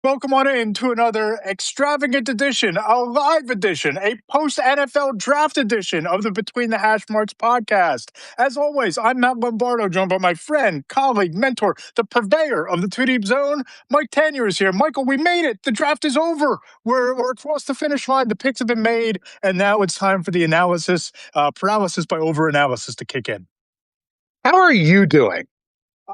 Welcome on in to another extravagant edition, a live edition, a post-NFL draft edition of the Between the Hashmarks podcast. As always, I'm Matt Lombardo, joined by my friend, colleague, mentor, the purveyor of the Two Deep Zone. Mike Tanier is here. Michael, we made it. The draft is over. We're across the finish line. The picks have been made, and now it's time for the analysis, paralysis by overanalysis to kick in. How are you doing?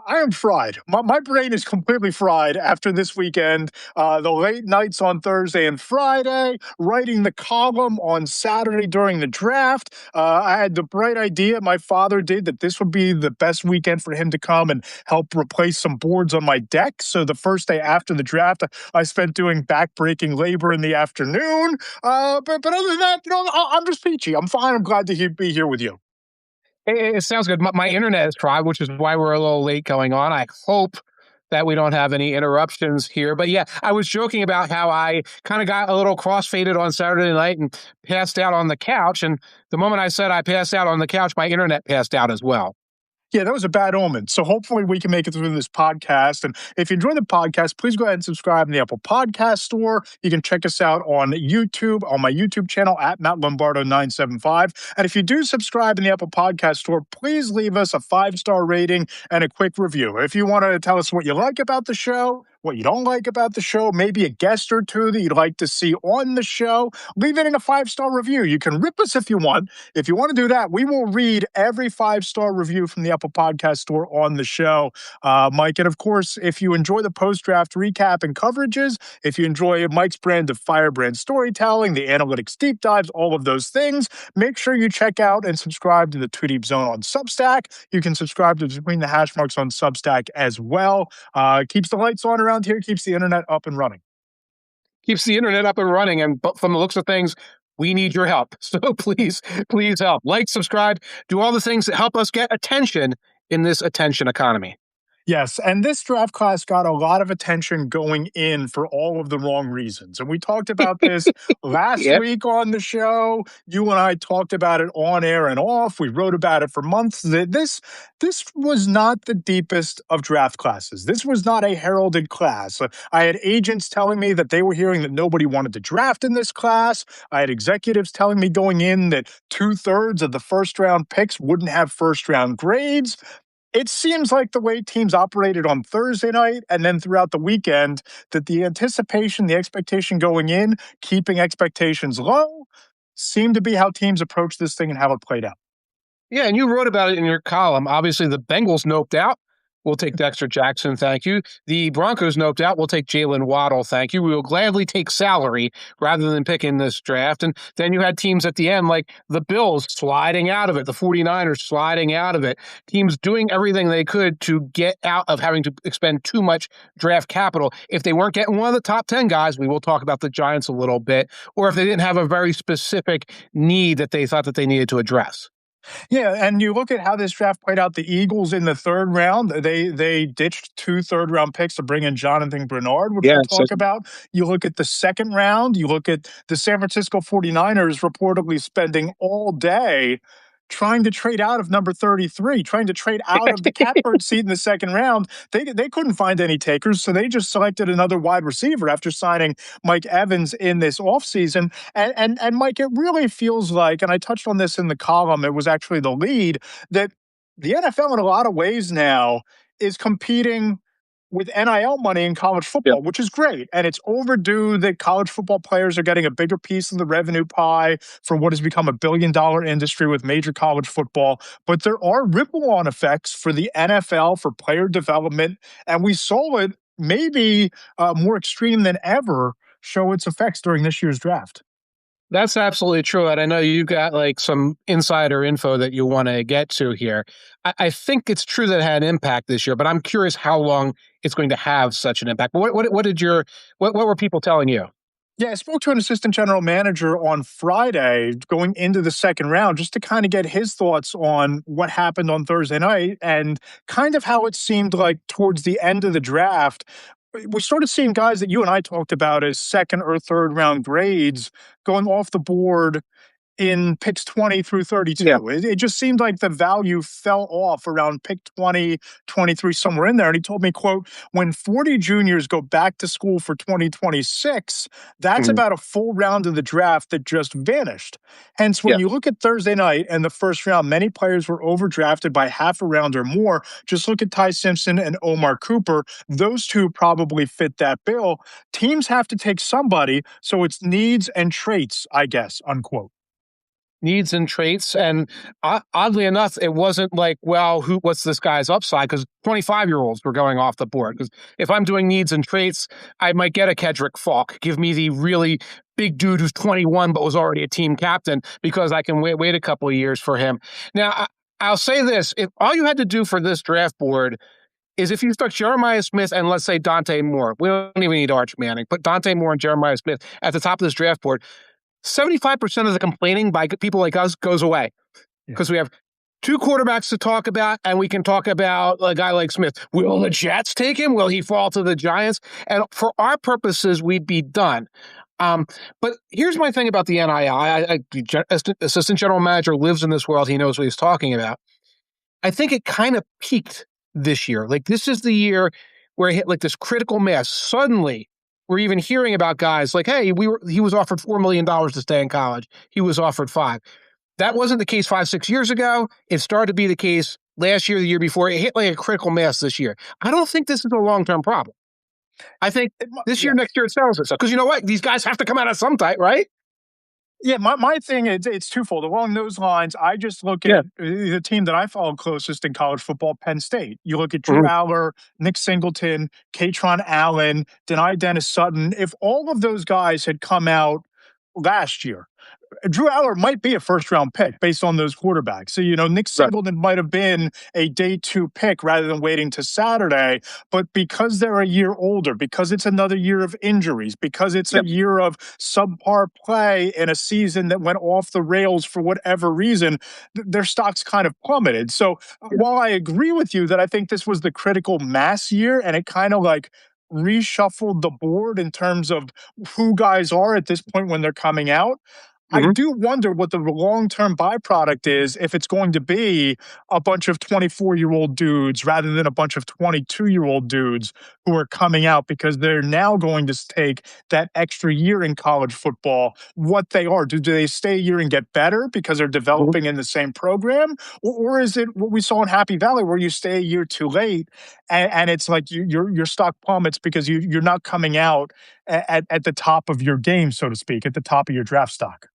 I am fried. My brain is completely fried after this weekend. The late nights on Thursday and Friday, writing the column on Saturday during the draft. I had the bright idea, my father did, that this would be the best weekend for him to come and help replace some boards on my deck. So the first day after the draft, I spent doing back-breaking labor in the afternoon. But other than that, I'm just peachy. I'm fine. I'm glad to be here with you. It sounds good. My internet is fried, which is why we're a little late going on. I hope that we don't have any interruptions here. But yeah, I was joking about how I kind of got a little cross-faded on Saturday night and passed out on the couch. And the moment I said I passed out on the couch, my internet passed out as well. Yeah, that was a bad omen. So hopefully we can make it through this podcast. And if you enjoy the podcast, please go ahead and subscribe in the Apple Podcast Store. You can check us out on YouTube, on my YouTube channel at Matt Lombardo 975. And if you do subscribe in the Apple Podcast Store, please leave us a 5-star rating and a quick review. If you want to tell us what you like about the show, what you don't like about the show, maybe a guest or two that you'd like to see on the show, leave it in a 5-star review. You can rip us if you want. If you want to do that, we will read every 5-star review from the Apple Podcast Store on the show, Mike. And of course, if you enjoy the post-draft recap and coverages, if you enjoy Mike's brand of firebrand storytelling, the analytics deep dives, all of those things, make sure you check out and subscribe to the Two Deep Zone on Substack. You can subscribe to Between the Hashmarks on Substack as well. Keeps the lights on around here, keeps the internet up and running. Keeps the internet up and running. And from the looks of things, we need your help. So please help. Like, subscribe, do all the things that help us get attention in this attention economy. Yes, and this draft class got a lot of attention going in for all of the wrong reasons. And we talked about this last week on the show. You and I talked about it on air and off. We wrote about it for months. This was not the deepest of draft classes. This was not a heralded class. I had agents telling me that they were hearing that nobody wanted to draft in this class. I had executives telling me going in that 2/3 of the first-round picks wouldn't have first-round grades. It seems like the way teams operated on Thursday night and then throughout the weekend, that the anticipation, the expectation going in, keeping expectations low, seemed to be how teams approached this thing and how it played out. Yeah, and you wrote about it in your column. Obviously, the Bengals noped out. We'll take Dexter Jackson, thank you. The Broncos noped out. We'll take Jalen Waddle, thank you. We will gladly take salary rather than picking this draft. And then you had teams at the end like the Bills sliding out of it, the 49ers sliding out of it, teams doing everything they could to get out of having to expend too much draft capital. If they weren't getting one of the top 10 guys, we will talk about the Giants a little bit, or if they didn't have a very specific need that they thought that they needed to address. Yeah, and you look at how this draft played out. The Eagles in the 3rd round, they ditched 2 third-round picks to bring in Jonathan Bernard, which we'll talk about. You look at the 2nd round, you look at the San Francisco 49ers reportedly spending all day trying to trade out of number 33, trying to trade out of the catbird seat in the 2nd round. They couldn't find any takers, so they just selected another wide receiver after signing Mike Evans in this offseason. And Mike, it really feels like, and I touched on this in the column, it was actually the lead, that the NFL in a lot of ways now is competing with NIL money in college football, which is great. And it's overdue that college football players are getting a bigger piece of the revenue pie for what has become a billion-dollar industry with major college football. But there are ripple-on effects for the NFL, for player development, and we saw it maybe more extreme than ever show its effects during this year's draft. That's absolutely true. And I know you got like some insider info that you want to get to here. I think it's true that it had an impact this year, but I'm curious how long it's going to have such an impact. But what were people telling you? Yeah, I spoke to an assistant general manager on Friday going into the 2nd round just to kind of get his thoughts on what happened on Thursday night and kind of how it seemed like towards the end of the draft, we started seeing guys that you and I talked about as 2nd or 3rd round grades going off the board in picks 20 through 32. It just seemed like the value fell off around pick 20, 23, somewhere in there. And he told me, quote, when 40 juniors go back to school for 2026, that's about a full round of the draft that just vanished. Hence, when you look at Thursday night and the first round, many players were overdrafted by half a round or more. Just look at Ty Simpson and Omar Cooper. Those two probably fit that bill. Teams have to take somebody, so it's needs and traits, I guess, unquote. Needs and traits. And oddly enough, it wasn't like, well, what's this guy's upside? Because 25-year-olds were going off the board. Because if I'm doing needs and traits, I might get a Kedrick Falk. Give me the really big dude who's 21 but was already a team captain, because I can wait a couple of years for him. Now, I'll say this. If all you had to do for this draft board is if you stuck Jeremiah Smith and, let's say, Dante Moore, we don't even need Arch Manning, but Dante Moore and Jeremiah Smith at the top of this draft board, 75% of the complaining by people like us goes away, because we have two quarterbacks to talk about, and we can talk about a guy like Smith. Will the Jets take him? Will he fall to the Giants? And for our purposes, we'd be done. But here's my thing about the NIL. Assistant general manager lives in this world. He knows what he's talking about. I think it kind of peaked this year. Like, this is the year where it hit like this critical mass. Suddenly, we're even hearing about guys like, hey, he was offered $4 million to stay in college. He was offered $5 million. That wasn't the case 5-6 years ago. It started to be the case last year, the year before. It hit like a critical mass this year. I don't think this is a long-term problem. I think this year, next year, it settles itself. Because you know what? These guys have to come out of some type, right? Yeah, my thing is it's twofold. Along those lines, I just look at the team that I follow closest in college football, Penn State. You look at Drew Aller, Nick Singleton, Katron Allen, Denai Dennis Sutton. If all of those guys had come out last year, Drew Aller might be a first-round pick based on those quarterbacks. So, Nick Singleton might have been a day 2 pick rather than waiting to Saturday. But because they're a year older, because it's another year of injuries, because it's a year of subpar play in a season that went off the rails for whatever reason, their stocks kind of plummeted. So while I agree with you that I think this was the critical mass year and it kind of like reshuffled the board in terms of who guys are at this point when they're coming out, I do wonder what the long-term byproduct is if it's going to be a bunch of 24-year-old dudes rather than a bunch of 22-year-old dudes who are coming out because they're now going to take that extra year in college football. What they are, do they stay a year and get better because they're developing in the same program? Or is it what we saw in Happy Valley where you stay a year too late and it's like your stock plummets because you're not coming out at the top of your game, so to speak, at the top of your draft stock?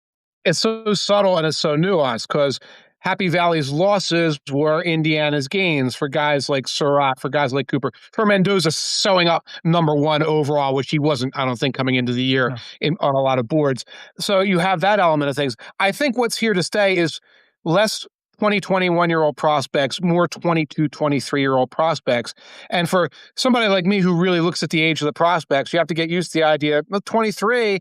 It's so subtle and it's so nuanced, because Happy Valley's losses were Indiana's gains for guys like Surratt, for guys like Cooper, for Mendoza showing up number 1 overall, which he wasn't, I don't think, coming into the year on a lot of boards. So you have that element of things. I think what's here to stay is less 20, 21-year-old prospects, more 22, 23-year-old prospects. And for somebody like me who really looks at the age of the prospects, you have to get used to the idea of 23.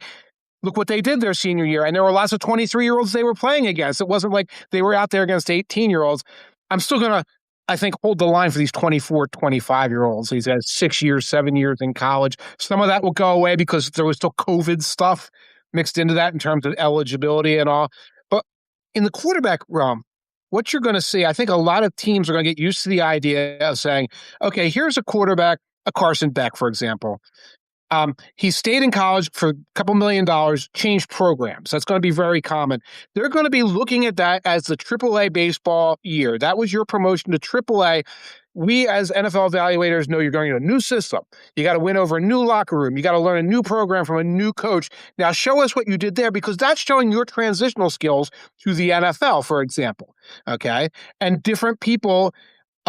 Look what they did their senior year. And there were lots of 23-year-olds they were playing against. It wasn't like they were out there against 18-year-olds. I'm still going to, I think, hold the line for these 24, 25-year-olds. These had 6 years, 7 years in college. Some of that will go away because there was still COVID stuff mixed into that in terms of eligibility and all. But in the quarterback realm, what you're going to see, I think a lot of teams are going to get used to the idea of saying, okay, here's a quarterback, a Carson Beck, for example. He stayed in college for a couple $1 million, changed programs. That's going to be very common. They're going to be looking at that as the AAA baseball year. That was your promotion to AAA. We as NFL evaluators know you're going to a new system. You got to win over a new locker room. You got to learn a new program from a new coach. Now show us what you did there, because that's showing your transitional skills to the NFL, for example. Okay. And different people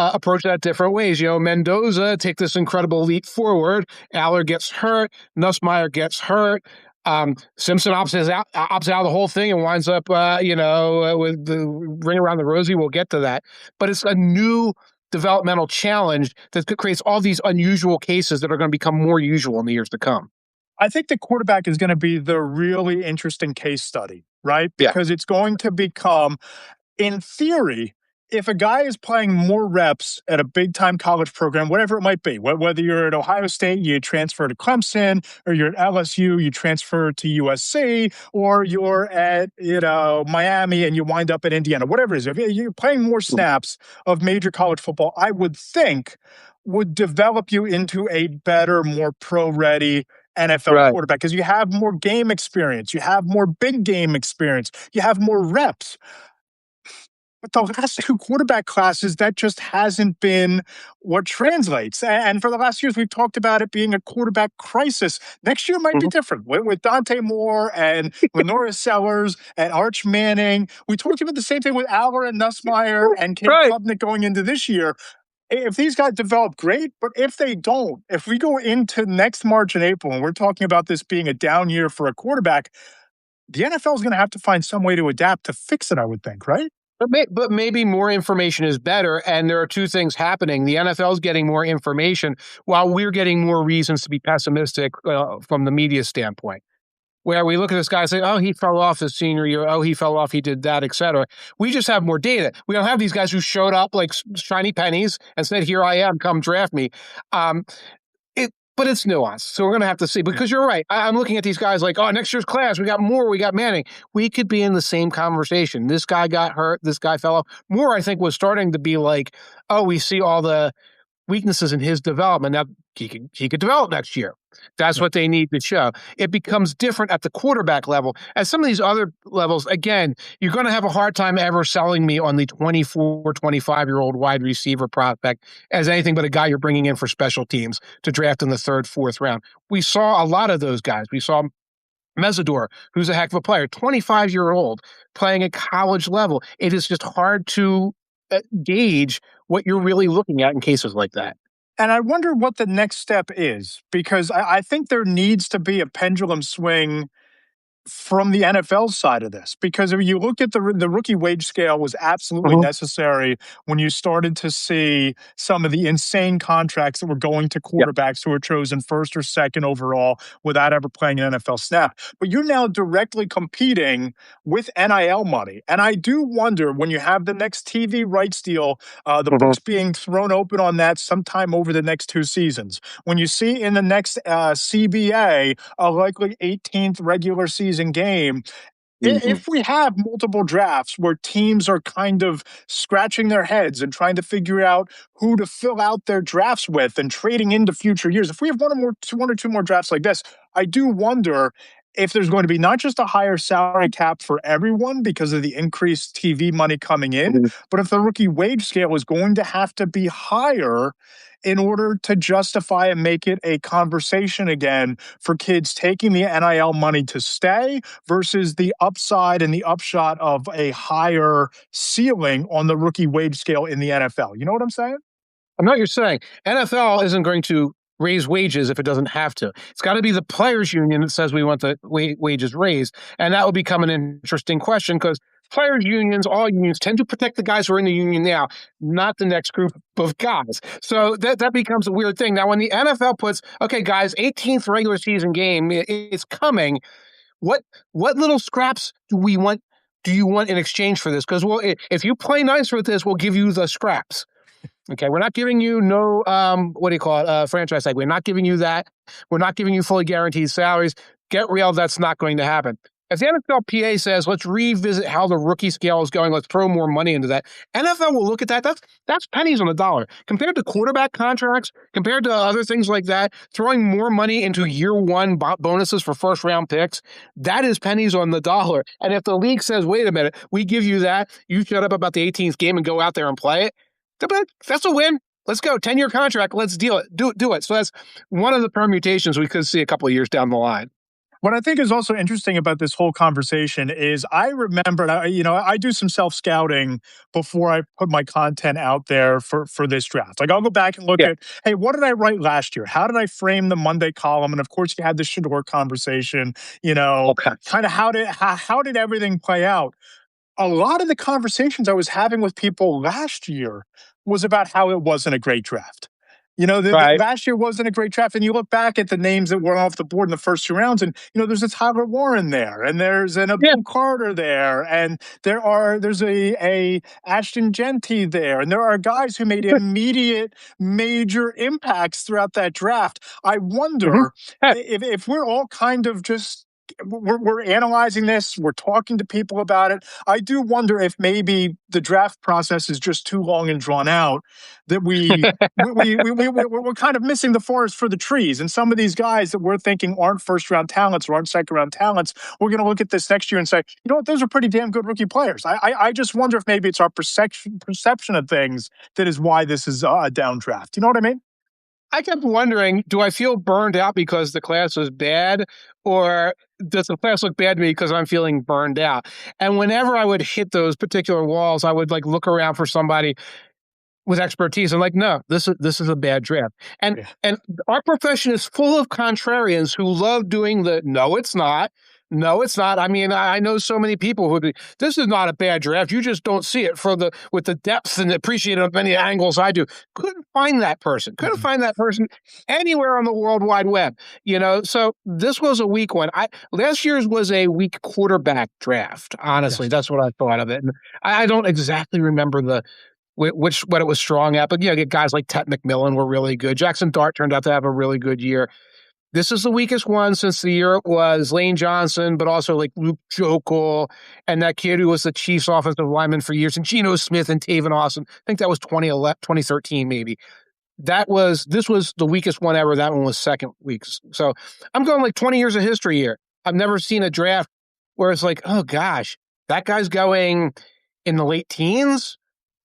approach that different ways. Mendoza take this incredible leap forward. Aller gets hurt. Nussmeier gets hurt. Simpson opts out of the whole thing and winds up, with the ring around the rosy. We'll get to that. But it's a new developmental challenge that creates all these unusual cases that are going to become more usual in the years to come. I think the quarterback is going to be the really interesting case study, right? Because it's going to become, in theory, if a guy is playing more reps at a big time college program, whatever it might be, whether you're at Ohio State, you transfer to Clemson, or you're at LSU, you transfer to USC, or you're at Miami and you wind up at Indiana, whatever it is, if you're playing more snaps of major college football, I would think would develop you into a better, more pro ready NFL Right. quarterback because you have more game experience, you have more big game experience, you have more reps. But the last two quarterback classes, that just hasn't been what translates. And for the last years, we've talked about it being a quarterback crisis. Next year might be Mhm. different with Dante Moore and Lenora Sellers and Arch Manning. We talked about the same thing with Aller and Nussmeier and Kate Right. Klubnik going into this year. If these guys develop, great. But if they don't, if we go into next March and April and we're talking about this being a down year for a quarterback, the NFL is going to have to find some way to adapt to fix it, I would think, right? But maybe more information is better. And there are two things happening. The NFL is getting more information while we're getting more reasons to be pessimistic from the media standpoint. Where we look at this guy and say, oh, he fell off his senior year. Oh, he fell off. He did that, et cetera. We just have more data. We don't have these guys who showed up like shiny pennies and said, here I am, come draft me. But it's nuanced. So we're going to have to see because you're right. I'm looking at these guys like, oh, next year's class, we got Moore, we got Manning. We could be in the same conversation. This guy got hurt. This guy fell off. Moore, I think, was starting to be like, oh, we see all the weaknesses in his development. Now he could develop next year. That's what they need to show. It becomes different at the quarterback level. At some of these other levels, again, you're going to have a hard time ever selling me on the 24, 25-year-old wide receiver prospect as anything but a guy you're bringing in for special teams to draft in the third, fourth round. We saw a lot of those guys. We saw Mesidor, who's a heck of a player, 25-year-old playing at college level. It is just hard to gauge what you're really looking at in cases like that. And I wonder what the next step is, because I think there needs to be a pendulum swing from the NFL side of this, because if you look at the rookie wage scale was absolutely necessary when you started to see some of the insane contracts that were going to quarterbacks who were chosen first or second overall without ever playing an NFL snap. But you're now directly competing with NIL money. And I do wonder when you have the next TV rights deal, the books being thrown open on that sometime over the next two seasons, when you see in the next CBA a likely 18th regular season game, if we have multiple drafts where teams are kind of scratching their heads and trying to figure out who to fill out their drafts with and trading into future years, if we have one or two more drafts like this, I do wonder if there's going to be not just a higher salary cap for everyone because of the increased TV money coming in, but if the rookie wage scale is going to have to be higher in order to justify and make it a conversation again for kids taking the NIL money to stay versus the upside and the upshot of a higher ceiling on the rookie wage scale in the NFL. You know what I'm saying? I know what you're saying. NFL isn't going to raise wages if it doesn't have to. It's got to be the players' union that says we want the wages raised. And that will become an interesting question because players' unions, all unions, tend to protect the guys who are in the union now, not the next group of guys. So that becomes a weird thing. Now, when the NFL puts, okay, guys, 18th regular season game is coming, what little scraps do you want in exchange for this? Because, well, if you play nice with this, we'll give you the scraps. Okay, we're not giving you no, franchise tag. We're not giving you that. We're not giving you fully guaranteed salaries. Get real, that's not going to happen. If the NFLPA says, let's revisit how the rookie scale is going, let's throw more money into that, NFL will look at that. That's pennies on the dollar. Compared to quarterback contracts, compared to other things like that, throwing more money into year one bonuses for first-round picks, that is pennies on the dollar. And if the league says, wait a minute, we give you that, you shut up about the 18th game and go out there and play it, that's a win. Let's go. 10-year contract. Let's deal it. Do it. So that's one of the permutations we could see a couple of years down the line. What I think is also interesting about this whole conversation is I remember, I do some self-scouting before I put my content out there for this draft. Like I'll go back and look at, hey, what did I write last year? How did I frame the Monday column? And of course, you had the Shador conversation, kind of how did everything play out? A lot of the conversations I was having with people last year was about how it wasn't a great draft. Right. Last year wasn't a great draft, and you look back at the names that were off the board in the first 2 rounds, and there's a Tyler Warren there, and there's an Yeah. Abdul Carter there, and there's a Ashton Genty there, and there are guys who made immediate major impacts throughout that draft. I Mhm. wonder Hey, if we're all kind of just we're analyzing this, we're talking to people about it. I do wonder if maybe the draft process is just too long and drawn out, that we're kind of missing the forest for the trees. And some of these guys that we're thinking aren't first round talents or aren't second round talents, we're going to look at this next year and say, you know what, those are pretty damn good rookie players. I just wonder if maybe it's our perception of things that is why this is a down draft. You know what I mean? I kept wondering, do I feel burned out because the class was bad, or does the class look bad to me because I'm feeling burned out? And whenever I would hit those particular walls, I would like look around for somebody with expertise. I'm like, no, this is a bad draft. And Yeah. and our profession is full of contrarians who love doing the no, it's not. No, it's not. I mean, I know so many people who be, this is not a bad draft. You just don't see it for the with the depth and appreciate it on many angles I do. Couldn't find that person. Couldn't Mhm. find that person anywhere on the World Wide Web. So this was a weak one. I last year's was a weak quarterback draft. Honestly, Yes. that's what I thought of it. And I don't exactly remember what it was strong at. But guys like Ted McMillan were really good. Jackson Dart turned out to have a really good year. This is the weakest one since the year it was Lane Johnson, but also like Luke Jokel and that kid who was the Chiefs offensive lineman for years, and Geno Smith and Taven Austin. I think that was 2011, 2013 maybe. This was the weakest one ever. That one was second weak. So I'm going like 20 years of history here. I've never seen a draft where it's like, oh gosh, that guy's going in the late teens.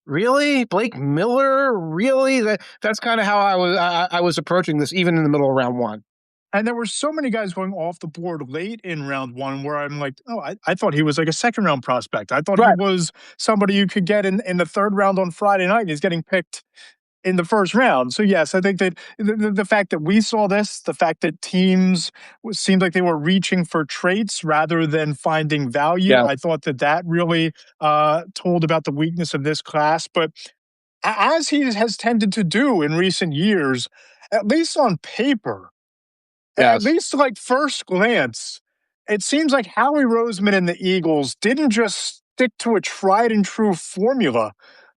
Really? Blake Miller? Really? That's kind of how I was approaching this, even in the middle of round one. And there were so many guys going off the board late in round one where I'm like, oh, I thought he was like a second round prospect. I thought he Right. was somebody you could get in the third round on Friday night. He's getting picked in the first round. So, yes, I think that the fact that we saw this, the fact that teams seemed like they were reaching for traits rather than finding value, Yeah. I thought that really told about the weakness of this class. But as he has tended to do in recent years, at least on paper, at Yes. least like first glance, it seems like Howie Roseman and the Eagles didn't just stick to a tried and true formula,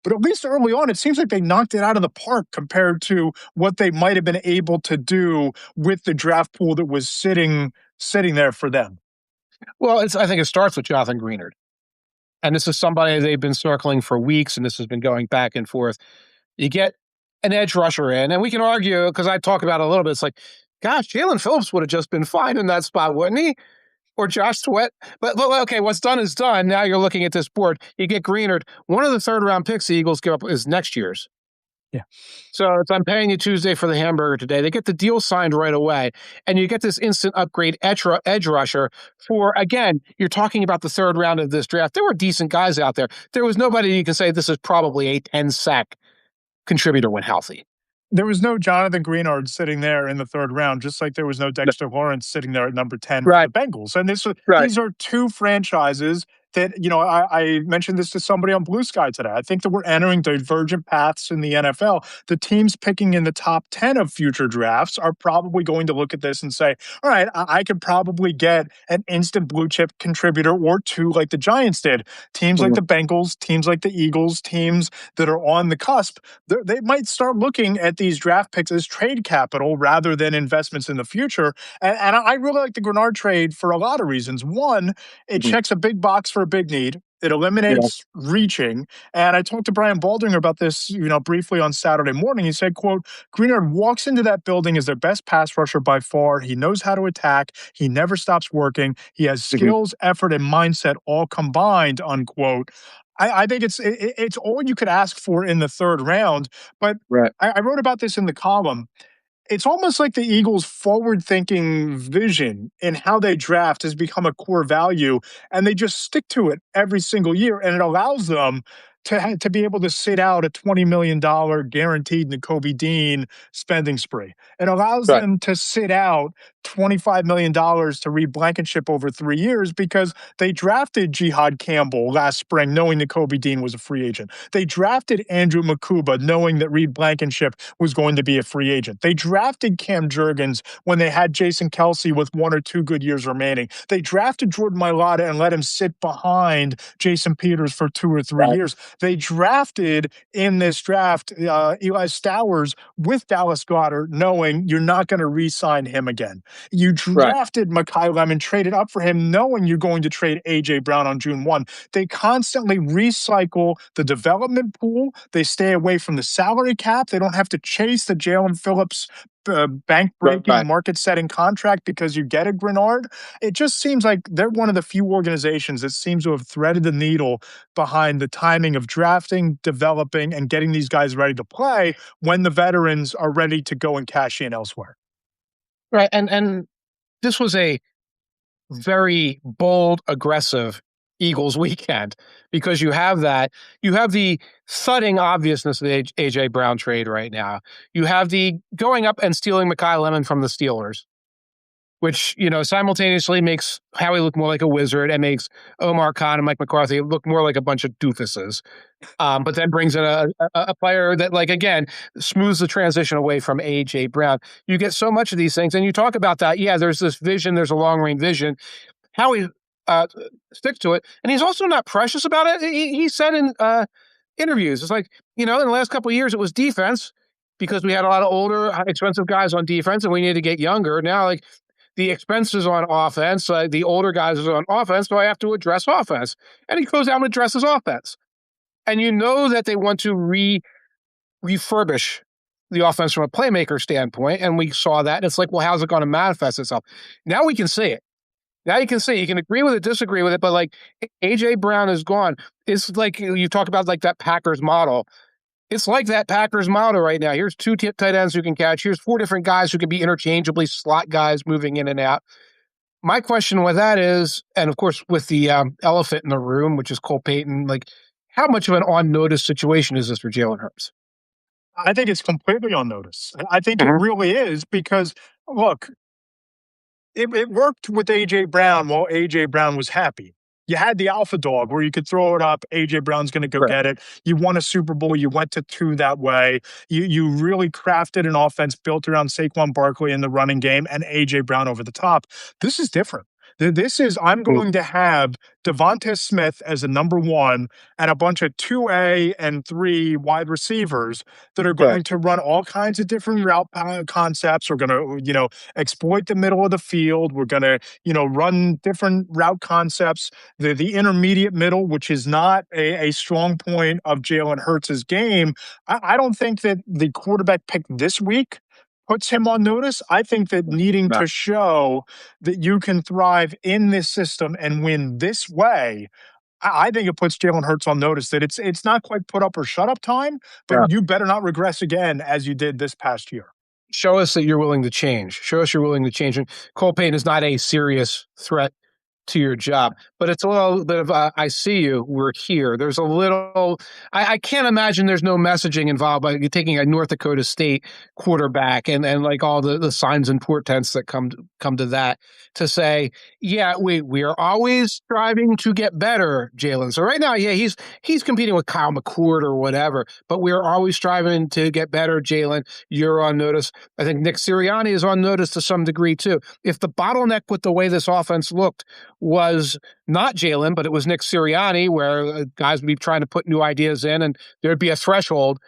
but at least early on, it seems like they knocked it out of the park compared to what they might have been able to do with the draft pool that was sitting there for them. Well, I think it starts with Jonathan Greenard. And this is somebody they've been circling for weeks, and this has been going back and forth. You get an edge rusher in, and we can argue because I talk about it a little bit. It's like, gosh, Jalen Phillips would have just been fine in that spot, wouldn't he? Or Josh Sweat. But okay, what's done is done. Now you're looking at this board. You get Greenard. One of the third round picks the Eagles give up is next year's. Yeah. So I'm paying you Tuesday for the hamburger today. They get the deal signed right away, and you get this instant upgrade edge rusher for, again, you're talking about the third round of this draft. There were decent guys out there. There was nobody you can say this is probably a 10-sack contributor when healthy. There was no Jonathan Greenard sitting there in the third round, just like there was no Dexter Lawrence sitting there at number 10 for Right. the Bengals. And Right. these are two franchises that, I mentioned this to somebody on Blue Sky today. I think that we're entering divergent paths in the NFL. The teams picking in the top 10 of future drafts are probably going to look at this and say, all right, I could probably get an instant blue chip contributor or two like the Giants did. Teams like Mhm. the Bengals, teams like the Eagles, teams that are on the cusp, they might start looking at these draft picks as trade capital rather than investments in the future. And I really like the Grenard trade for a lot of reasons. One, it Mhm. checks a big box for a big need. It Yeah. eliminates reaching. And I talked to Brian Baldinger about this, briefly on Saturday morning. He said, quote, Greenard walks into that building as their best pass rusher by far. He knows how to attack. He never stops working. He has Mhm. skills, effort, and mindset all combined, unquote. I think it's all you could ask for in the third round. But Right. I wrote about this in the column. It's almost like the Eagles' forward-thinking vision in how they draft has become a core value, and they just stick to it every single year, and it allows them to be able to sit out a $20 million guaranteed Nakobe Dean spending spree. It allows Right. them to sit out $25 million to Reed Blankenship over 3 years because they drafted Jihad Campbell last spring, knowing that Kobe Dean was a free agent. They drafted Andrew Makuba, knowing that Reed Blankenship was going to be a free agent. They drafted Cam Jurgens when they had Jason Kelsey with 1 or 2 good years remaining. They drafted Jordan Mailata and let him sit behind Jason Peters for 2 or 3 years. They drafted in this draft Eli Stowers with Dallas Goedert, knowing you're not going to re-sign him again. You drafted Mekhi Lemon, traded up for him, knowing you're going to trade A.J. Brown on June 1. They constantly recycle the development pool. They stay away from the salary cap. They don't have to chase the Jalen Phillips bank-breaking, market-setting contract because you get a Grenard. It just seems like they're one of the few organizations that seems to have threaded the needle behind the timing of drafting, developing, and getting these guys ready to play when the veterans are ready to go and cash in elsewhere. Right. And this was a very bold, aggressive Eagles weekend because you have the thudding obviousness of the A.J. Brown trade right now. You have the going up and stealing Mekhi Lemon from the Steelers, which, simultaneously makes Howie look more like a wizard and makes Omar Khan and Mike McCarthy look more like a bunch of doofuses. But then brings in a player that, again, smooths the transition away from A.J. Brown. You get so much of these things, and you talk about that. Yeah, there's this vision. There's a long-range vision. Howie sticks to it, and he's also not precious about it. He said in interviews, it's like, in the last couple of years, it was defense because we had a lot of older, expensive guys on defense, and we needed to get younger. Now, the expenses on offense, the older guys are on offense, so I have to address offense. And he goes out and addresses offense. And that they want to refurbish the offense from a playmaker standpoint, and we saw that. And it's like, well, how's it going to manifest itself? Now we can see it. Now you can see. You can agree with it, disagree with it, but A.J. Brown is gone. It's like you talk about that Packers model. It's like that Packers model right now. Here's 2 tight ends who can catch. Here's 4 different guys who can be interchangeably slot guys moving in and out. My question with that is, and of course with the elephant in the room, which is Cole Payton, how much of an on-notice situation is this for Jalen Hurts? I think it's completely on notice. I think it really is because, look, it worked with A.J. Brown while A.J. Brown was happy. You had the alpha dog where you could throw it up. A.J. Brown's going to go get it. You won a Super Bowl. You went to 2 that way. You really crafted an offense built around Saquon Barkley in the running game and A.J. Brown over the top. This is different. This is, I'm going to have Devonta Smith as a number 1 and a bunch of 2A and 3 wide receivers that are going to run all kinds of different route concepts. We're going to, exploit the middle of the field. We're going to, run different route concepts. The intermediate middle, which is not a strong point of Jalen Hurts' game. I don't think that the quarterback pick this week puts him on notice. I think that needing to show that you can thrive in this system and win this way, I think it puts Jalen Hurts on notice that it's not quite put up or shut up time, but you better not regress again as you did this past year. Show us that you're willing to change. Show us you're willing to change. And Cole Payton is not a serious threat to your job, but it's a little bit of I see you, we're here. There's a little, I can't imagine there's no messaging involved by you taking a North Dakota State quarterback and all the signs and portents that come to that to say, yeah, we are always striving to get better, Jalen. So right now, yeah, he's competing with Kyle McCord or whatever, but we are always striving to get better, Jalen. You're on notice. I think Nick Sirianni is on notice to some degree too. If the bottleneck with the way this offense looked was not Jalen, but it was Nick Sirianni, where guys would be trying to put new ideas in, and there'd be a threshold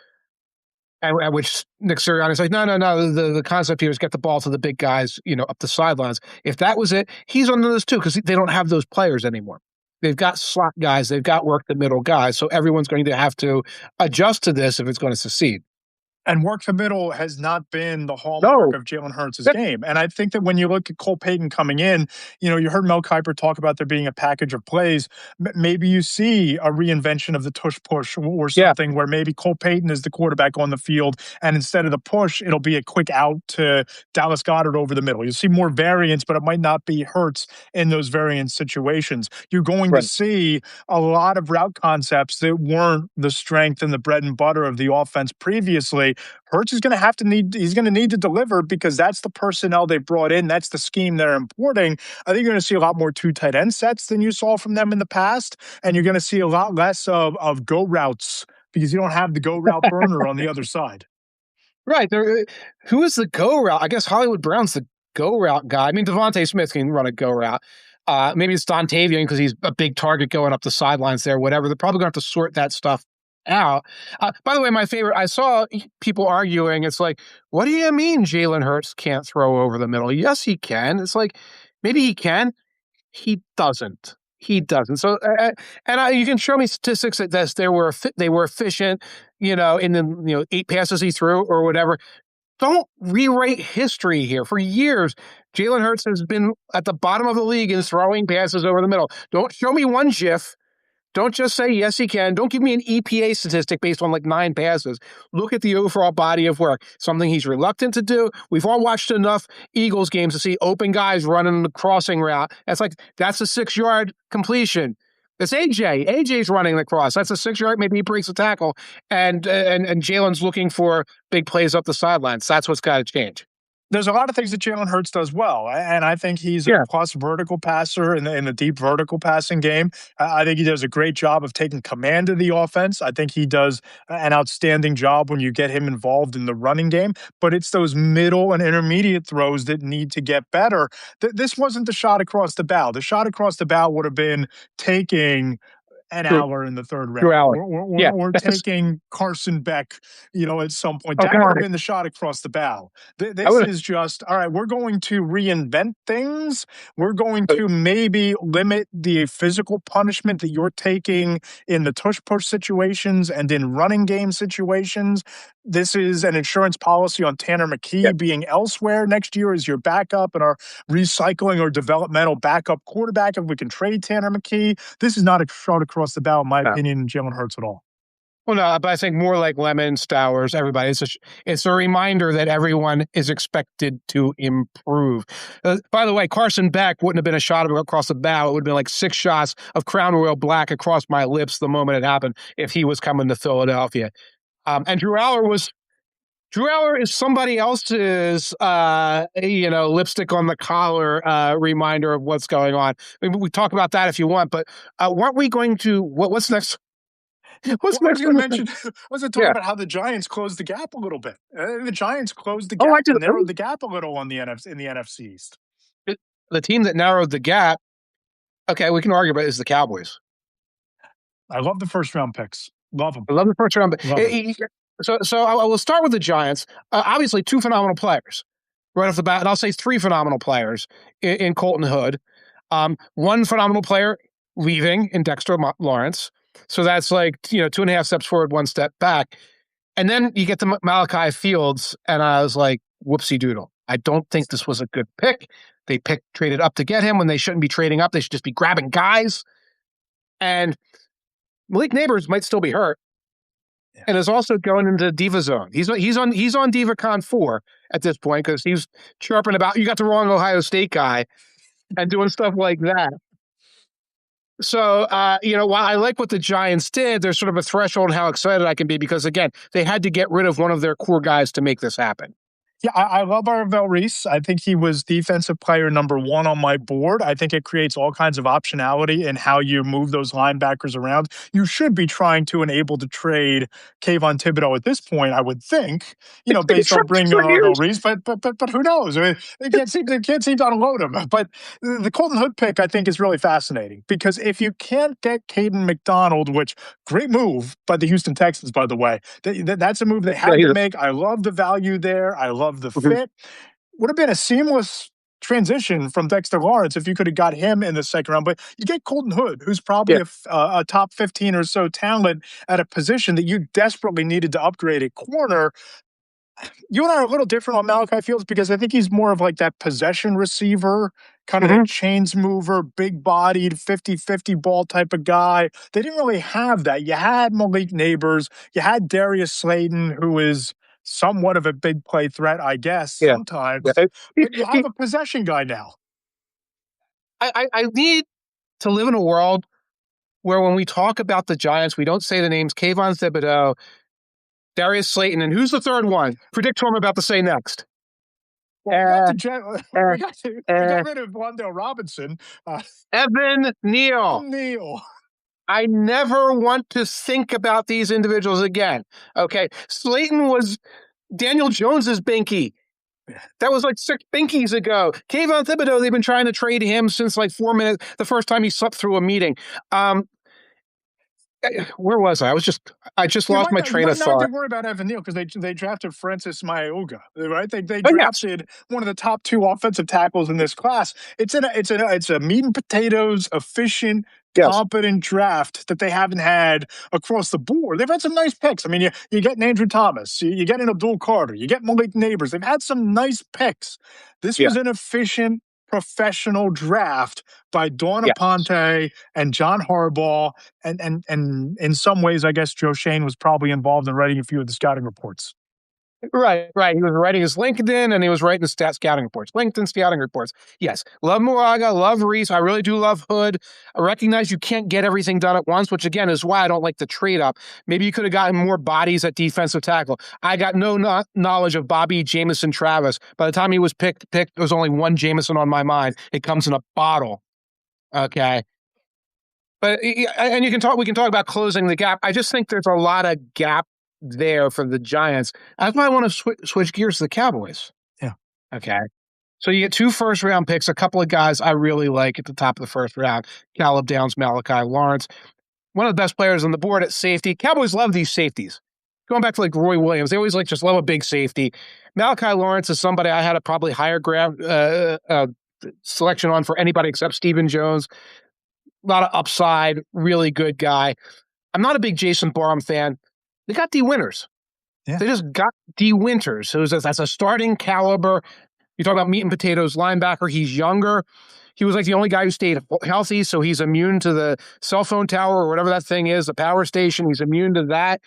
at which Nick Sirianni's like, no. The concept here is get the ball to the big guys, up the sidelines. If that was it, he's on this too because they don't have those players anymore. They've got slot guys. They've got work the middle guys. So everyone's going to have to adjust to this if it's going to succeed. And work the middle has not been the hallmark No. of Jalen Hurts' game. And I think that when you look at Cole Payton coming in, you heard Mel Kiper talk about there being a package of plays. Maybe you see a reinvention of the tush push or Yeah. something where maybe Cole Payton is the quarterback on the field. And instead of the push, it'll be a quick out to Dallas Goedert over the middle. You'll see more variance, but it might not be Hurts in those variance situations. You're going to Right. see a lot of route concepts that weren't the strength and the bread and butter of the offense previously. Hurts is going to he's going to need to deliver because that's the personnel they brought in. That's the scheme they're importing. I think you're going to see a lot more two tight end sets than you saw from them in the past. And you're going to see a lot less of go routes because you don't have the go route burner on the other side. Right. Who is the go route? I guess Hollywood Brown's the go route guy. I mean, Devontae Smith can run a go route. Maybe it's Dontavian because he's a big target going up the sidelines there, whatever. They're probably going to have to sort that stuff out. By the way, my favorite, I saw people arguing, it's like, what do you mean Jalen Hurts can't throw over the middle? Yes, he can. It's like, maybe he can. He doesn't. He doesn't. So, you can show me statistics that they were efficient, in the 8 passes he threw or whatever. Don't rewrite history here. For years, Jalen Hurts has been at the bottom of the league in throwing passes over the middle. Don't show me one GIF. Don't just say, yes, he can. Don't give me an EPA statistic based on like 9 passes. Look at the overall body of work, something he's reluctant to do. We've all watched enough Eagles games to see open guys running the crossing route. That's a 6-yard completion. It's AJ. AJ's running the cross. That's a 6-yard. Maybe he breaks a tackle. And Jalen's looking for big plays up the sidelines. That's what's got to change. There's a lot of things that Jalen Hurts does well, and I think he's a plus vertical passer in the deep vertical passing game. I think he does a great job of taking command of the offense. I think he does an outstanding job when you get him involved in the running game, but it's those middle and intermediate throws that need to get better. This wasn't the shot across the bow. The shot across the bow would have been taking an hour in the third round. We're taking Carson Beck, at some point. That would have been the shot across the bow. This is just, all right, we're going to reinvent things. We're going to maybe limit the physical punishment that you're taking in the tush push situations and in running game situations. This is an insurance policy on Tanner McKee being elsewhere next year as your backup and our recycling or developmental backup quarterback if we can trade Tanner McKee. This is not a shot across the bow, in my opinion, Jalen Hurts at all. Well, no, but I think more like Lemon, Stowers, everybody. It's a reminder that everyone is expected to improve. By the way, Carson Beck wouldn't have been a shot across the bow. It would have been like 6 shots of Crown Royal Black across my lips the moment it happened if he was coming to Philadelphia. And Drew Aller is somebody else's, lipstick on the collar reminder of what's going on. Maybe we talk about that if you want, but weren't we going to, what's next? I was going to mention, about how the Giants closed the gap a little bit. The Giants closed the gap and narrowed the gap a little in the NFC East. The team that narrowed the gap, okay, we can argue about, is the Cowboys. I love the first round picks. Love them. I love the first round picks. So I will start with the Giants. Obviously, 2 phenomenal players right off the bat, and I'll say 3 phenomenal players in Colton Hood. 1 phenomenal player leaving in Dexter Lawrence. So that's 2.5 steps forward, 1 step back. And then you get to Malachi Fields, and I was like, whoopsie doodle. I don't think this was a good pick. They traded up to get him when they shouldn't be trading up. They should just be grabbing guys. And Malik Neighbors might still be hurt. And is also going into Diva Zone. He's on DivaCon 4 at this point because he's chirping about, you got the wrong Ohio State guy and doing stuff like that. So, while I like what the Giants did, there's sort of a threshold how excited I can be because, again, they had to get rid of one of their core guys to make this happen. Yeah, I love Arvell Reese. I think he was defensive player number 1 on my board. I think it creates all kinds of optionality in how you move those linebackers around. You should be trying to enable to trade Kayvon Thibodeau at this point, I would think, based on bringing on Arvell Reese. But who knows? I mean, they can't seem to unload him. But the Colton Hood pick, I think, is really fascinating because if you can't get Caden McDonald, which great move by the Houston Texans, by the way, that's a move they had to make. I love the value there. I love the fit. Would have been a seamless transition from Dexter Lawrence if you could have got him in the second round. But you get Colton Hood, who's probably a top 15 or so talent at a position that you desperately needed to upgrade at corner. You and I are a little different on Malachi Fields because I think he's more of like that possession receiver, kind of that chains mover, big bodied, 50-50 ball type of guy. They didn't really have that. You had Malik Neighbors, you had Darius Slayton, who is somewhat of a big play threat, I guess, Yeah. sometimes, Yeah. but you have a possession guy now. I need to live in a world where when we talk about the Giants, we don't say the names Kayvon Thibodeau, Darius Slayton, and who's the third one? Predict who I'm about to say next. Well, we got rid of Wandale Robinson. Evan Neal. Neal. I never want to think about these individuals again. Okay. Slayton was Daniel Jones's binky. That was like 6 binkies ago. Kayvon Thibodeau, they've been trying to trade him since like 4 minutes, the first time he slept through a meeting. Where was I? I just lost my train of thought. You might not have to worry about Evan Neal because they drafted Francis Maioga, right? They yes. drafted one of the top 2 offensive tackles in this class. It's a meat and potatoes, efficient, competent draft that they haven't had across the board. They've had some nice picks. I mean, you get Andrew Thomas, you get an Abdul Carter, you get Malik Neighbors. They've had some nice picks. This was an efficient, professional draft by Dawn Aponte and John Harbaugh. And in some ways, I guess Joe Shane was probably involved in writing a few of the scouting reports. Right. He was writing his LinkedIn and he was writing the scouting reports. LinkedIn scouting reports. Yes. Love Moraga, love Reese. I really do love Hood. I recognize you can't get everything done at once, which again is why I don't like the trade up. Maybe you could have gotten more bodies at defensive tackle. I got no knowledge of Bobby Jamison Travis. By the time he was picked, there was only one Jamison on my mind. It comes in a bottle. Okay. But and we can talk about closing the gap. I just think there's a lot of gap there for the Giants. That's why I want to switch gears to the Cowboys. Yeah. Okay. So you get 2 first-round picks, a couple of guys I really like at the top of the first round, Caleb Downs, Malachi Lawrence. One of the best players on the board at safety. Cowboys love these safeties. Going back to like Roy Williams, they always just love a big safety. Malachi Lawrence is somebody I had a probably higher selection on for anybody except Stephen Jones. A lot of upside, really good guy. I'm not a big Jason Barham fan. They got D. Winters. Yeah. They just got D. Winters, that's a starting caliber. You talk about meat and potatoes linebacker. He's younger. He was like the only guy who stayed healthy, so he's immune to the cell phone tower or whatever that thing is, the power station. He's immune to that.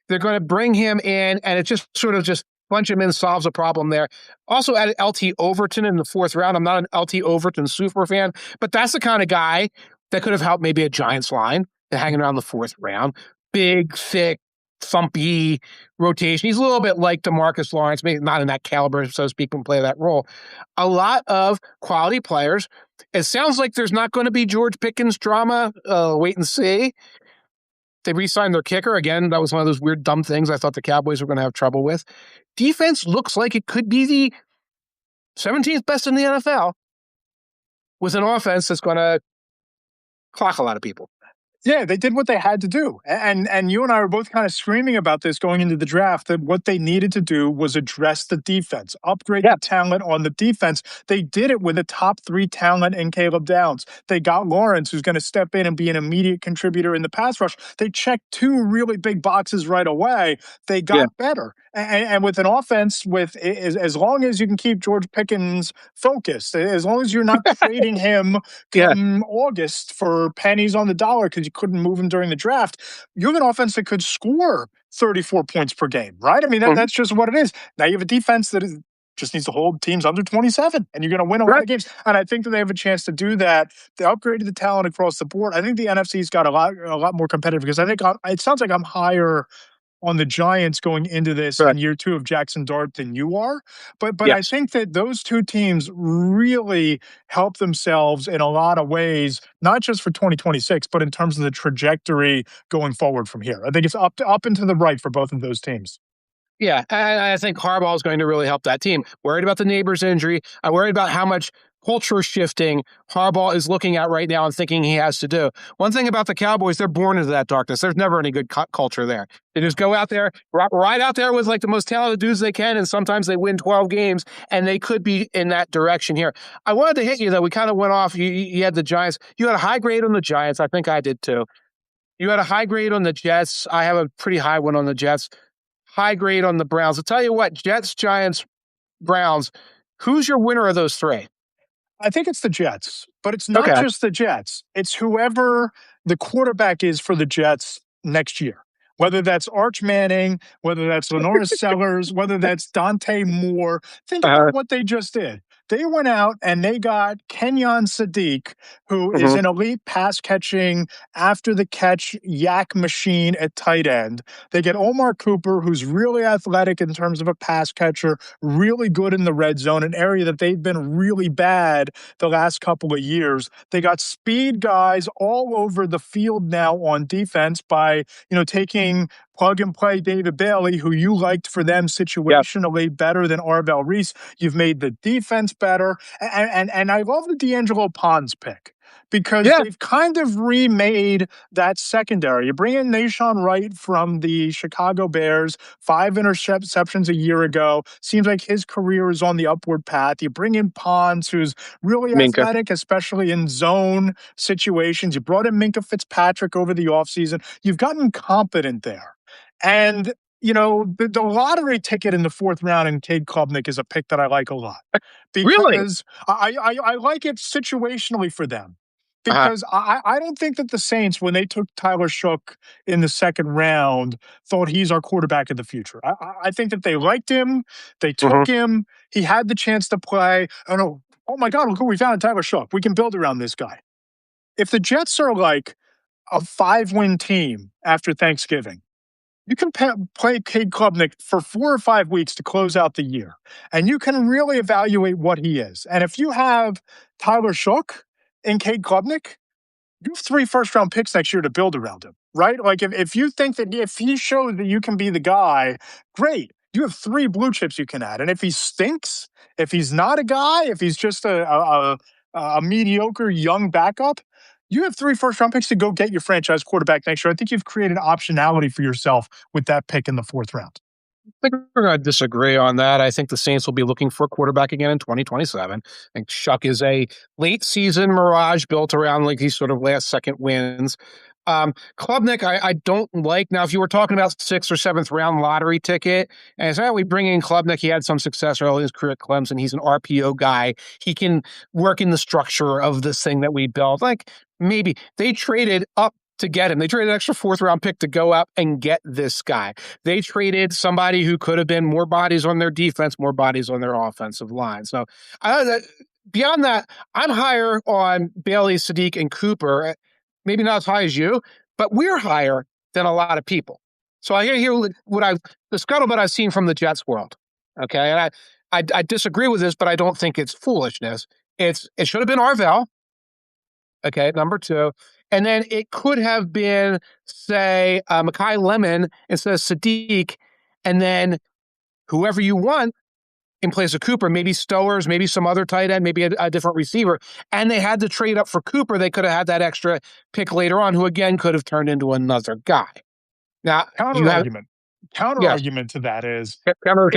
They're going to bring him in, and it just sort of just bunch him in, solves a problem there. Also added LT Overton in the 4th round. I'm not an LT Overton super fan, but that's the kind of guy that could have helped maybe a Giants line hanging around the 4th round. Big, thick, thumpy rotation. He's a little bit like DeMarcus Lawrence, maybe not in that caliber, so to speak, can play that role. A lot of quality players. It sounds like there's not going to be George Pickens drama. Wait and see. They re-signed their kicker. Again, that was one of those weird, dumb things I thought the Cowboys were going to have trouble with. Defense looks like it could be the 17th best in the NFL with an offense that's going to clock a lot of people. Yeah, they did what they had to do. And you and I were both kind of screaming about this going into the draft, that what they needed to do was address the defense, upgrade the talent on the defense. They did it with a top 3 talent in Caleb Downs. They got Lawrence, who's going to step in and be an immediate contributor in the pass rush. They checked 2 really big boxes right away. They got better. And with an offense, as long as you can keep George Pickens focused, as long as you're not trading him come August for pennies on the dollar because you couldn't move him during the draft, you have an offense that could score 34 points per game, right? I mean, that's just what it is. Now you have a defense that just needs to hold teams under 27, and you're going to win a lot of games. And I think that they have a chance to do that. They upgraded the talent across the board. I think the NFC's got a lot more competitive because I think it sounds like I'm higher on the Giants going into this in year 2 of Jackson Dart than you are. But I think that those 2 teams really help themselves in a lot of ways, not just for 2026, but in terms of the trajectory going forward from here. I think it's up and to the right for both of those teams. Yeah, I think Harbaugh is going to really help that team. Worried about the Neighbors injury. I'm worried about how much culture shifting Harbaugh is looking at right now and thinking he has to do. One thing about the Cowboys, they're born into that darkness. There's never any good culture there. They just go out there, right out there with like the most talented dudes they can, and sometimes they win 12 games, and they could be in that direction here. I wanted to hit you, though. We kind of went off. You had the Giants. You had a high grade on the Giants. I think I did, too. You had a high grade on the Jets. I have a pretty high one on the Jets. high grade on the Browns. I'll tell you what, Jets, Giants, Browns, who's your winner of those three? I think it's the Jets, but it's not Okay. just the Jets. It's whoever the quarterback is for the Jets next year. Whether that's Arch Manning, whether that's Lenora Sellers, whether that's Dante Moore. Think Uh, about what they just did. They went out and they got Kenyon Sadiq, who is mhm. an elite pass catching, after the catch yak machine at tight end. They get Omar Cooper, who's really athletic in terms of a pass catcher, really good in the red zone, an area that they've been really bad the last couple of years. They got speed guys all over the field now on defense by, taking plug and play David Bailey, who you liked for them situationally better than Arvell Reese. You've made the defense better. And I love the D'Angelo Pons pick because Yeah. they've kind of remade that secondary. You bring in Nashawn Wright from the Chicago Bears, 5 interceptions a year ago. Seems like his career is on the upward path. You bring in Pons, who's really Minka. athletic, especially in zone situations. You brought in Minka Fitzpatrick over the offseason. You've gotten competent there. And, the lottery ticket in the 4th round in Cade Klubnik is a pick that I like a lot Really? because I like it situationally for them. Uh-huh. Because I don't think that the Saints, when they took Tyler Shook in the 2nd round, thought he's our quarterback of the future. I think that they liked him. They Mhm. took him. He had the chance to play. I don't know. Oh my God, look who we found in Tyler Shook. We can build around this guy. If the Jets are like a 5-win team after Thanksgiving, you can play Cade Klubnik for 4 or 5 weeks to close out the year, and you can really evaluate what he is. And if you have Tyler Shook and Cade Klubnik, you have 3 first-round picks next year to build around him, right? Like, if you think that if he shows that you can be the guy, great. You have 3 blue chips you can add. And if he stinks, if he's not a guy, if he's just a mediocre young backup, you have 3 first-round picks to go get your franchise quarterback next year. I think you've created optionality for yourself with that pick in the 4th round. I think we're going to disagree on that. I think the Saints will be looking for a quarterback again in 2027. I think Shuck is a late season mirage built around like these sort of last second wins. Klubnik, I don't like. Now, if you were talking about 6th or 7th round lottery ticket, and it's we bring in Klubnik, he had some success early in his career at Clemson. He's an RPO guy. He can work in the structure of this thing that we built. Like maybe they traded up to get him. They traded an extra 4th round pick to go up and get this guy. They traded somebody who could have been more bodies on their defense, more bodies on their offensive line. So beyond that, I'm higher on Bailey, Sadiq, and Cooper. Maybe not as high as you, but we're higher than a lot of people. So I hear the scuttlebutt I've seen from the Jets world. Okay, and I disagree with this, but I don't think it's foolishness. It should have been Arvell. Okay, number 2. And then it could have been, say, Mekhi Lemon instead of Sadiq, and then whoever you want in place of Cooper, maybe Stowers, maybe some other tight end, maybe a different receiver. And they had to trade up for Cooper. They could have had that extra pick later on, who again could have turned into another guy. Now, you have Counter yes, argument to that is counter.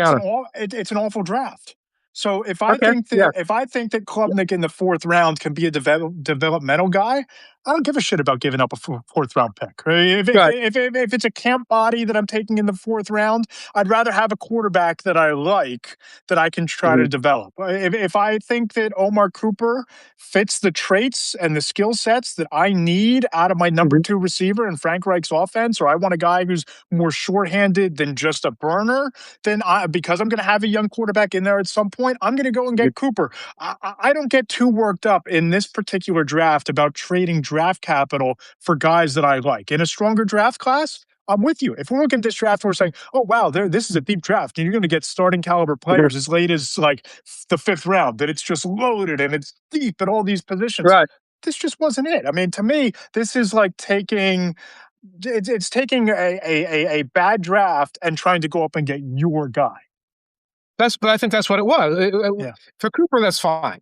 it's an awful draft. So if I Okay, think yeah, that Klubnik in the 4th round can be a developmental guy, I don't give a shit about giving up a 4th round pick. right. If it's a camp body that I'm taking in the 4th round, I'd rather have a quarterback that I like that I can try Mm-hmm. to develop. If I think that Omar Cooper fits the traits and the skill sets that I need out of my number Mm-hmm. 2 receiver in Frank Reich's offense, or I want a guy who's more shorthanded than just a burner, then because I'm going to have a young quarterback in there at some point, I'm going to go and get Cooper. I don't get too worked up in this particular draft about trading draft capital for guys that I like. In a stronger draft class, I'm with you. If we're looking at this draft, we're saying, oh, wow, this is a deep draft, and you're going to get starting caliber players as late as like the 5th round, that it's just loaded and it's deep at all these positions. Right. This just wasn't it. I mean, to me, this is like taking a bad draft and trying to go up and get your guy. But I think that's what it was. Yeah. For Cooper, that's fine,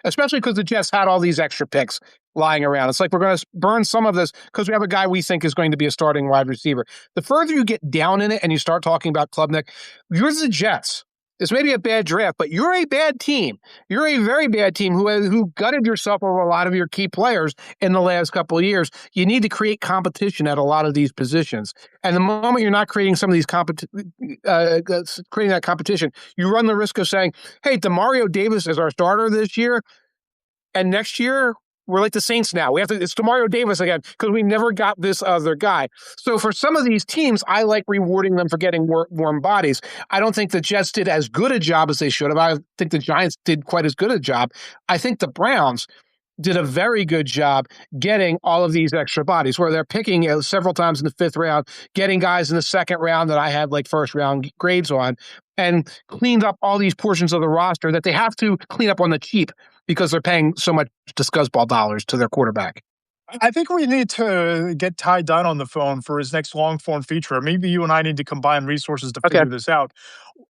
especially because the Jets had all these extra picks lying around. It's like we're going to burn some of this because we have a guy we think is going to be a starting wide receiver. The further you get down in it and you start talking about Klubnik, you're the Jets. This may be a bad draft, but you're a bad team. You're a very bad team who gutted yourself over a lot of your key players in the last couple of years. You need to create competition at a lot of these positions. And the moment you're not creating some of these creating that competition, you run the risk of saying, hey, DeMario Davis is our starter this year, and next year we're like the Saints now. It's DeMario Davis again because we never got this other guy. So for some of these teams, I like rewarding them for getting warm bodies. I don't think the Jets did as good a job as they should have. I think the Giants did quite as good a job. I think the Browns did a very good job getting all of these extra bodies where they're picking several times in the 5th round, getting guys in the 2nd round that I had like 1st round grades on, and cleaned up all these portions of the roster that they have to clean up on the cheap because they're paying so much scuzzball dollars to their quarterback. I think we need to get Ty Dunn on the phone for his next long-form feature. Maybe you and I need to combine resources to figure this out.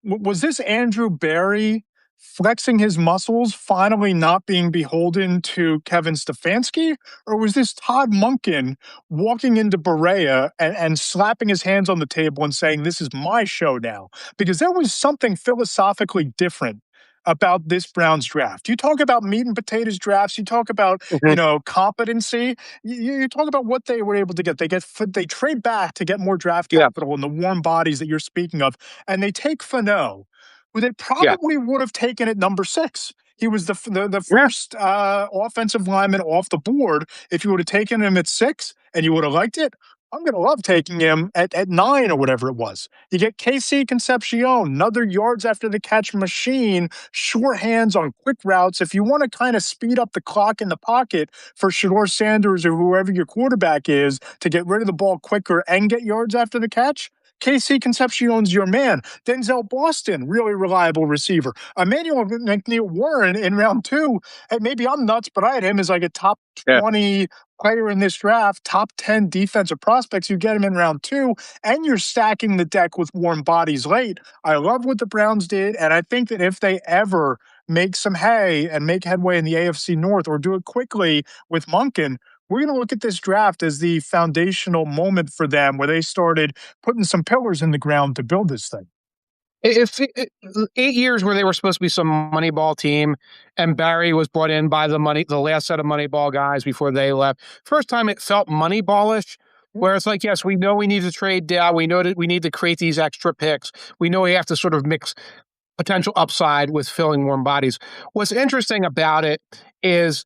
Was this Andrew Barry flexing his muscles, finally not being beholden to Kevin Stefanski? Or was this Todd Monken walking into Berea and slapping his hands on the table and saying, this is my show now? Because there was something philosophically different about this Browns draft. You talk about meat and potatoes drafts. You talk about, competency. You talk about what they were able to get. They trade back to get more draft capital and the warm bodies that you're speaking of. And they take Fano, who they probably would have taken at number 6. He was the first offensive lineman off the board. If you would have taken him at 6 and you would have liked it, I'm going to love taking him at 9 or whatever it was. You get KC Concepcion, another yards after the catch machine, sure hands on quick routes. If you want to kind of speed up the clock in the pocket for Shedeur Sanders or whoever your quarterback is to get rid of the ball quicker and get yards after the catch, KC Concepcion's your man. Denzel Boston, really reliable receiver. Emmanuel McNeil-Warren in round 2, and maybe I'm nuts, but I had him as like a top 20 player in this draft, top 10 defensive prospects. You get him in round 2, and you're stacking the deck with warm bodies late. I love what the Browns did, and I think that if they ever make some hay and make headway in the AFC North or do it quickly with Monken, we're going to look at this draft as the foundational moment for them where they started putting some pillars in the ground to build this thing. 8 years where they were supposed to be some Moneyball team, and Barry was brought in by the last set of Moneyball guys before they left. First time it felt Moneyballish, where it's like, yes, we know we need to trade down. We know that we need to create these extra picks. We know we have to sort of mix potential upside with filling warm bodies. What's interesting about it is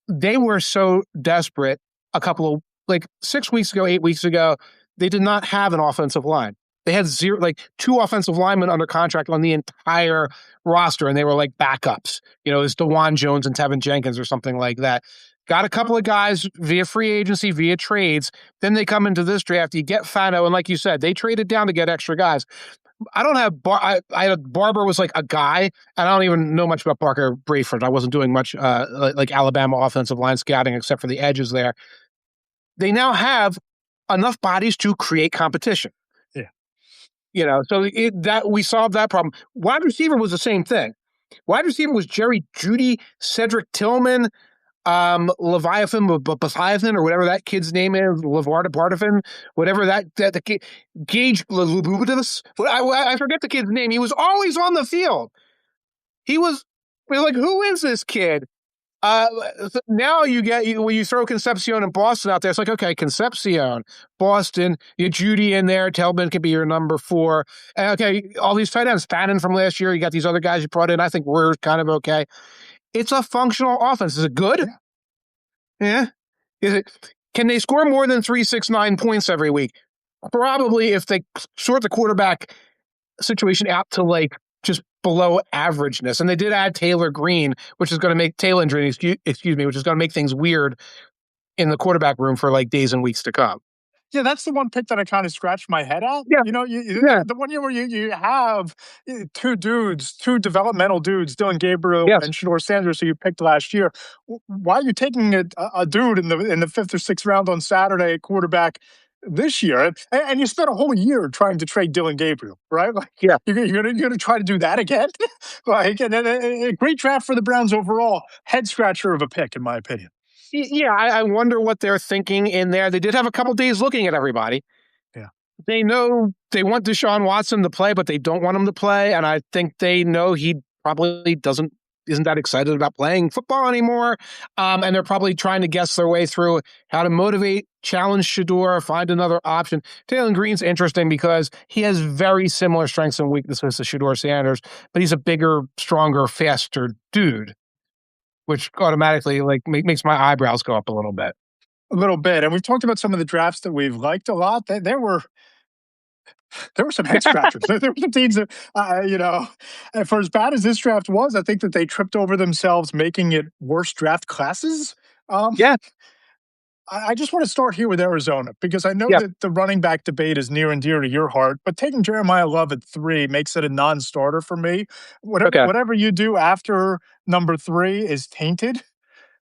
they were so desperate a couple of, 6 weeks ago, 8 weeks ago, they did not have an offensive line. They had 2 offensive linemen under contract on the entire roster, and they were like backups. It's DeJuan Jones and Tevin Jenkins or something like that. Got a couple of guys via free agency, via trades. Then they come into this draft. You get Fano, and like you said, they traded down to get extra guys. I don't have I had Barber was like a guy, and I don't even know much about Parker Brayford. I wasn't doing much like Alabama offensive line scouting except for the edges there. They now have enough bodies to create competition. So that we solved that problem. Wide receiver was the same thing. Wide receiver was Jerry Jeudy, Cedric Tillman, Leviathan, or whatever that kid's name is, Levarda, whatever the kid, Gage Lubutis. I forget the kid's name. He was always on the field. We were like, who is this kid? Now when you throw Concepcion and Boston out there, it's like, okay, Concepcion, Boston, you Jeudy in there, Tillman could be your number 4. And okay, all these tight ends, Fannin from last year, you got these other guys you brought in. I think we're kind of okay. It's a functional offense. Is it good? Yeah. Is it? Can they score more than 3, 6, 9 points every week? Probably, if they sort the quarterback situation out to just below averageness. And they did add Taylor Green, which is going to make Taylor injury, excuse me, which is going to make things weird in the quarterback room for days and weeks to come. Yeah, that's the one pick that I kind of scratched my head at. Yeah. The one year where you have 2 developmental dudes, Dylan Gabriel and Shedeur Sanders, who you picked last year. Why are you taking a dude in the 5th or 6th round on Saturday at quarterback this year? And you spent a whole year trying to trade Dylan Gabriel, right? You're gonna try to do that again? And a great draft for the Browns overall. Head scratcher of a pick, in my opinion. Yeah, I wonder what they're thinking in there. They did have a couple days looking at everybody. Yeah. They know they want Deshaun Watson to play, but they don't want him to play. And I think they know he probably isn't that excited about playing football anymore. And they're probably trying to guess their way through how to motivate, challenge Shador, find another option. Jalen Green's interesting because he has very similar strengths and weaknesses to Shador Sanders, but he's a bigger, stronger, faster dude, which automatically makes my eyebrows go up a little bit. A little bit. And we've talked about some of the drafts that we've liked a lot. There were some head scratchers. There were some teams that, and for as bad as this draft was, I think that they tripped over themselves making it worse draft classes. Yeah. I just want to start here with Arizona because I know that the running back debate is near and dear to your heart, but taking Jeremiah Love at 3 makes it a non-starter for me. Whatever you do after number 3 is tainted.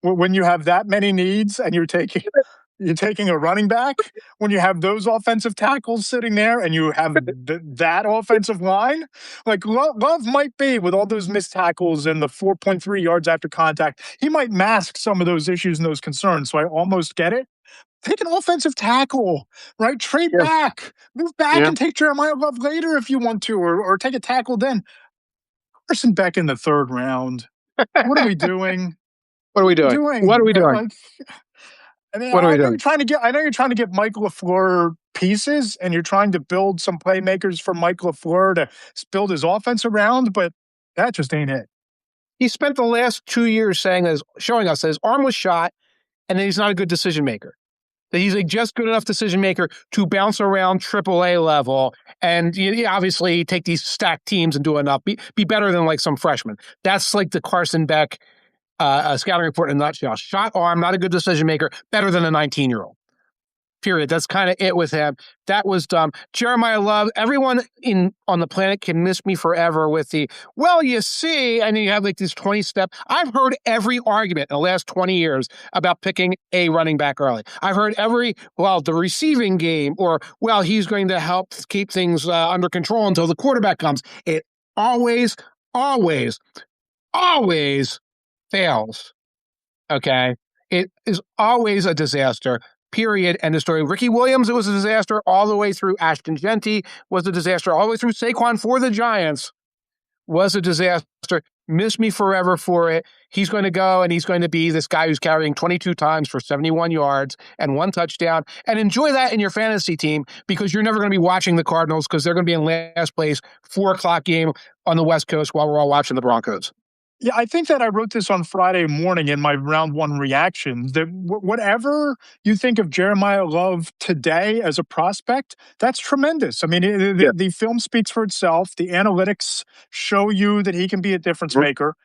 When you have that many needs and you're taking a running back, when you have those offensive tackles sitting there and you have that offensive line, like Love might be with all those missed tackles and the 4.3 yards after contact, he might mask some of those issues and those concerns. So I almost get it. Take an offensive tackle, right? Trade back, move back and take Jeremiah Love later if you want to, or take a tackle then. Carson Beck in the 3rd round. What are we doing? What are we doing? What are we doing? Like, I know you're trying to get Mike LaFleur pieces, and you're trying to build some playmakers for Mike LaFleur to build his offense around, but that just ain't it. He spent the last 2 years showing us that his arm was shot, and that he's not a good decision maker. That he's just good enough decision maker to bounce around AAA level, and obviously take these stacked teams and do enough. Be better than like some freshman. That's like the Carson Beck scouting report in a nutshell. Shot arm, not a good decision maker, better than a 19-year-old. Period. That's kind of it with him. That was dumb. Jeremiah Love, everyone on the planet can miss me forever with you see, and then you have like this 20-step. I've heard every argument in the last 20 years about picking a running back early. I've heard the receiving game, or, he's going to help keep things under control until the quarterback comes. It always, always, always fails. Okay? It is always a disaster. Period. End of story. Ricky Williams, it was a disaster all the way through. Ashton Genty was a disaster all the way through. Saquon for the Giants was a disaster. Miss me forever for it. He's going to go and he's going to be this guy who's carrying 22 times for 71 yards and 1 touchdown. And enjoy that in your fantasy team, because you're never going to be watching the Cardinals because they're going to be in last place, 4:00 game on the West Coast while we're all watching the Broncos. Yeah, I think that I wrote this on Friday morning in my round 1 reaction, that whatever you think of Jeremiah Love today as a prospect, that's tremendous. I mean, the film speaks for itself. The analytics show you that he can be a difference maker.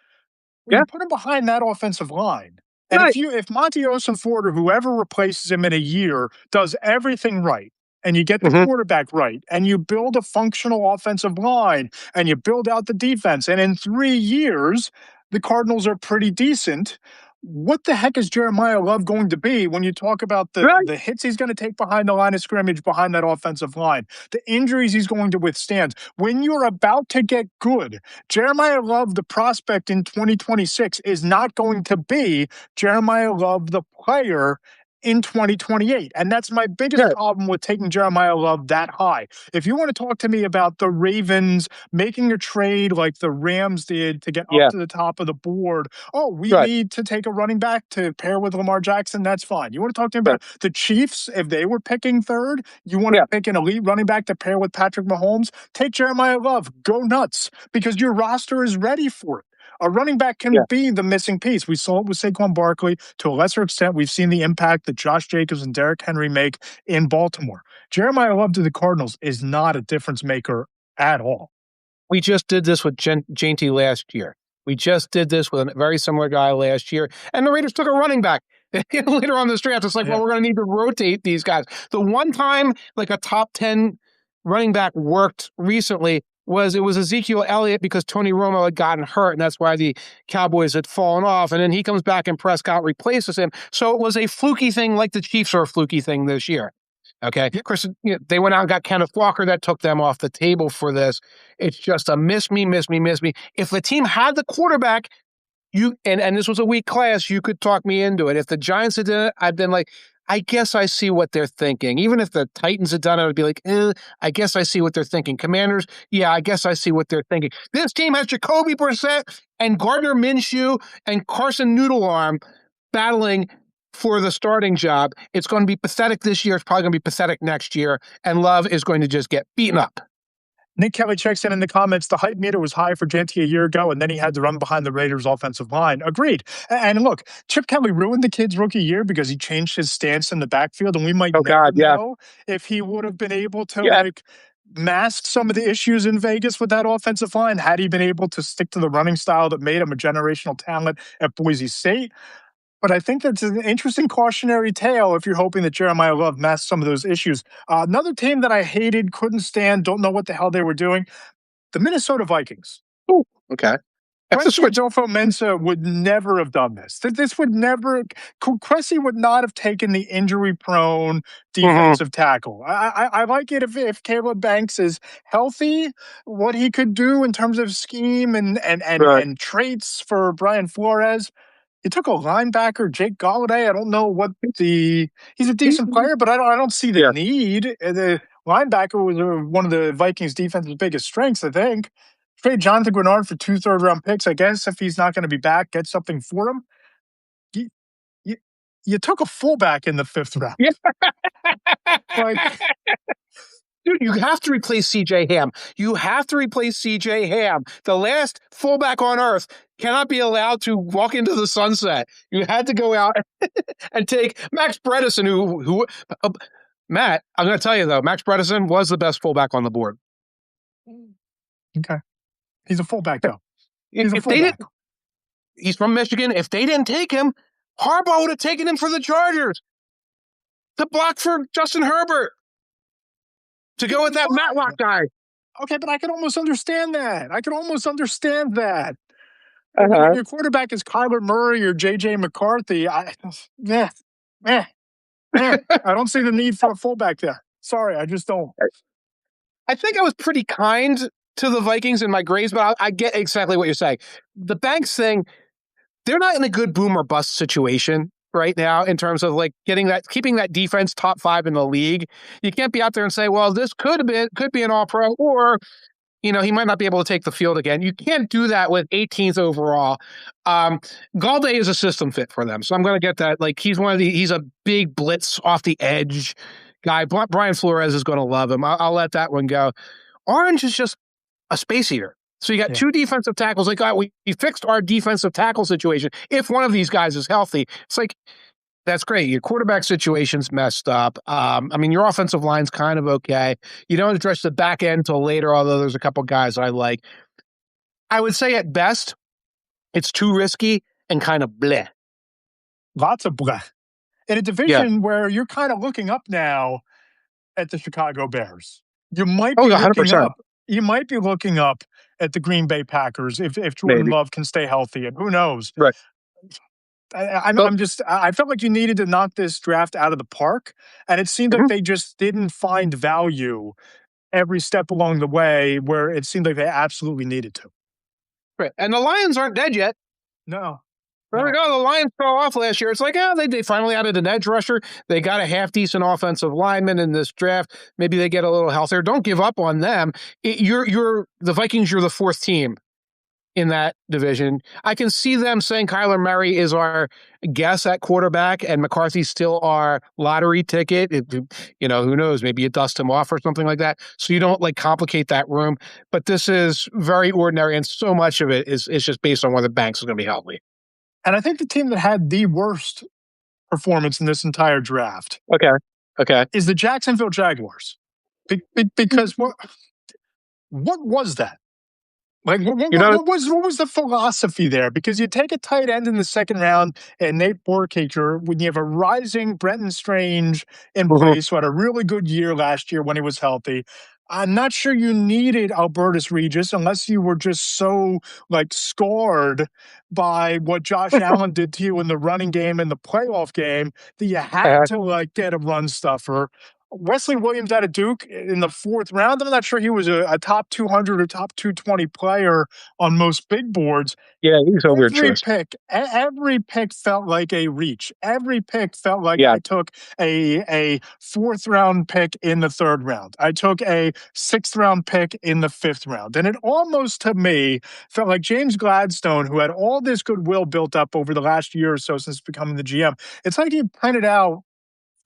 You put him behind that offensive line. And if Monty Ossenfort or whoever replaces him in a year does everything right, and you get the quarterback right, and you build a functional offensive line, and you build out the defense, and in 3 years, the Cardinals are pretty decent. What the heck is Jeremiah Love going to be when you talk about the hits he's going to take behind the line of scrimmage, behind that offensive line, the injuries he's going to withstand? When you're about to get good, Jeremiah Love, the prospect in 2026, is not going to be Jeremiah Love, the player, in 2028. And that's my biggest problem with taking Jeremiah Love that high. If you want to talk to me about the Ravens making a trade like the Rams did to get up to the top of the board, we need to take a running back to pair with Lamar Jackson, that's fine. You want to talk to me about the Chiefs, if they were picking 3rd, you want to pick an elite running back to pair with Patrick Mahomes, take Jeremiah Love, go nuts, because your roster is ready for it. A running back can be the missing piece. We saw it with Saquon Barkley. To a lesser extent, we've seen the impact that Josh Jacobs and Derrick Henry make in Baltimore. Jeremiah Love to the Cardinals is not a difference maker at all. We just did this with Genty last year. We just did this with a very similar guy last year. And the Raiders took a running back. Later on this draft, it's like, we're going to need to rotate these guys. The one time like a top 10 running back worked recently was Ezekiel Elliott, because Tony Romo had gotten hurt, and that's why the Cowboys had fallen off. And then he comes back and Prescott replaces him. So it was a fluky thing, like the Chiefs are a fluky thing this year. Okay. Of course, they went out and got Kenneth Walker. That took them off the table for this. It's just a miss me. If the team had the quarterback, and this was a weak class, you could talk me into it. If the Giants had done it, I'd been like, I guess I see what they're thinking. Even if the Titans had done it, I would be like, I guess I see what they're thinking. Commanders, yeah, I guess I see what they're thinking. This team has Jacoby Brissett and Gardner Minshew and Carson Noodlearm battling for the starting job. It's going to be pathetic this year. It's probably going to be pathetic next year. And Love is going to just get beaten up. Nick Kelly checks in the comments. The hype meter was high for Genty a year ago, and then he had to run behind the Raiders' offensive line. Agreed. And look, Chip Kelly ruined the kid's rookie year because he changed his stance in the backfield, and we might never know if he would have been able to mask some of the issues in Vegas with that offensive line had he been able to stick to the running style that made him a generational talent at Boise State. But I think that's an interesting cautionary tale if you're hoping that Jeremiah Love masks some of those issues. Another team that I hated, couldn't stand, don't know what the hell they were doing, the Minnesota Vikings. Oh, okay. Quincy Adolfo-Mensa would never have done this. This would never, Quincy would not have taken the injury-prone defensive tackle. I like it if Caleb Banks is healthy, what he could do in terms of scheme and traits for Brian Flores. You took a linebacker, Jake Galladay. I don't know what he's a decent player, but I don't see the need. The linebacker was one of the Vikings defense's biggest strengths, I think. Trade Jonathan Grenard for 2 third-round picks. I guess if he's not going to be back, get something for him. You took a fullback in the 5th round. Dude, you have to replace C.J. Ham. You have to replace C.J. Ham. The last fullback on earth cannot be allowed to walk into the sunset. You had to go out and take Max Bredesen, who Matt, I'm going to tell you, though, Max Bredesen was the best fullback on the board. Okay. He's a fullback, though. He's a fullback. He's from Michigan. If they didn't take him, Harbaugh would have taken him for the Chargers to block for Justin Herbert. To go with that Matlock guy. Okay, but I can almost understand that. When your quarterback is Kyler Murray or J.J. McCarthy, I don't see the need for a fullback there. Sorry, I just don't. I think I was pretty kind to the Vikings in my grades, but I get exactly what you're saying. The Banks thing, they're not in a good boom or bust situation right now in terms of like keeping that defense top 5 in the league. You can't be out there and say, well, this could be an all-pro, or, he might not be able to take the field again. You can't do that with 18th overall. Galladay is a system fit for them. So I'm going to get that. Like he's a big blitz off the edge guy. Brian Flores is going to love him. I'll let that one go. Orange is just a space eater. So you got 2 defensive tackles. Like, we fixed our defensive tackle situation. If one of these guys is healthy, it's like, that's great. Your quarterback situation's messed up. Your offensive line's kind of okay. You don't address the back end until later, although there's a couple guys I like. I would say at best, it's too risky and kind of bleh. Lots of bleh. In a division where you're kind of looking up now at the Chicago Bears. You might be looking up. You might be looking up at the Green Bay Packers if Jordan Love can stay healthy, and who knows? Right. I felt like you needed to knock this draft out of the park, and it seemed like they just didn't find value every step along the way where it seemed like they absolutely needed to. Right. And the Lions aren't dead yet. No. There we go. The Lions fell off last year. It's like, they finally added an edge rusher. They got a half-decent offensive lineman in this draft. Maybe they get a little healthier. Don't give up on them. The Vikings, you're the 4th team in that division. I can see them saying Kyler Murray is our guess at quarterback and McCarthy's still our lottery ticket. Who knows? Maybe you dust him off or something like that. So you don't complicate that room. But this is very ordinary, and so much of it is just based on whether Banks is going to be healthy. And I think the team that had the worst performance in this entire draft is the Jacksonville Jaguars. Because what was that? Like, what was the philosophy there? Because you take a tight end in the 2nd round and Nate Borkaker, when you have a rising Brenton Strange in place, who had a really good year last year when he was healthy. I'm not sure you needed Albertus Regis unless you were just so scarred by what Josh Allen did to you in the running game and the playoff game that you had to get a run stuffer. Wesley Williams out of Duke in the fourth round. I'm not sure he was a top 200 or top 220 player on most big boards. Yeah, he's a weird choice. Every pick felt like a reach. Every pick felt like Yeah. I took a fourth round pick in the third round. I took a sixth round pick in the fifth round. And it almost to me felt like James Gladstone, who had all this goodwill built up over the last year or so since becoming the GM. It's like he printed out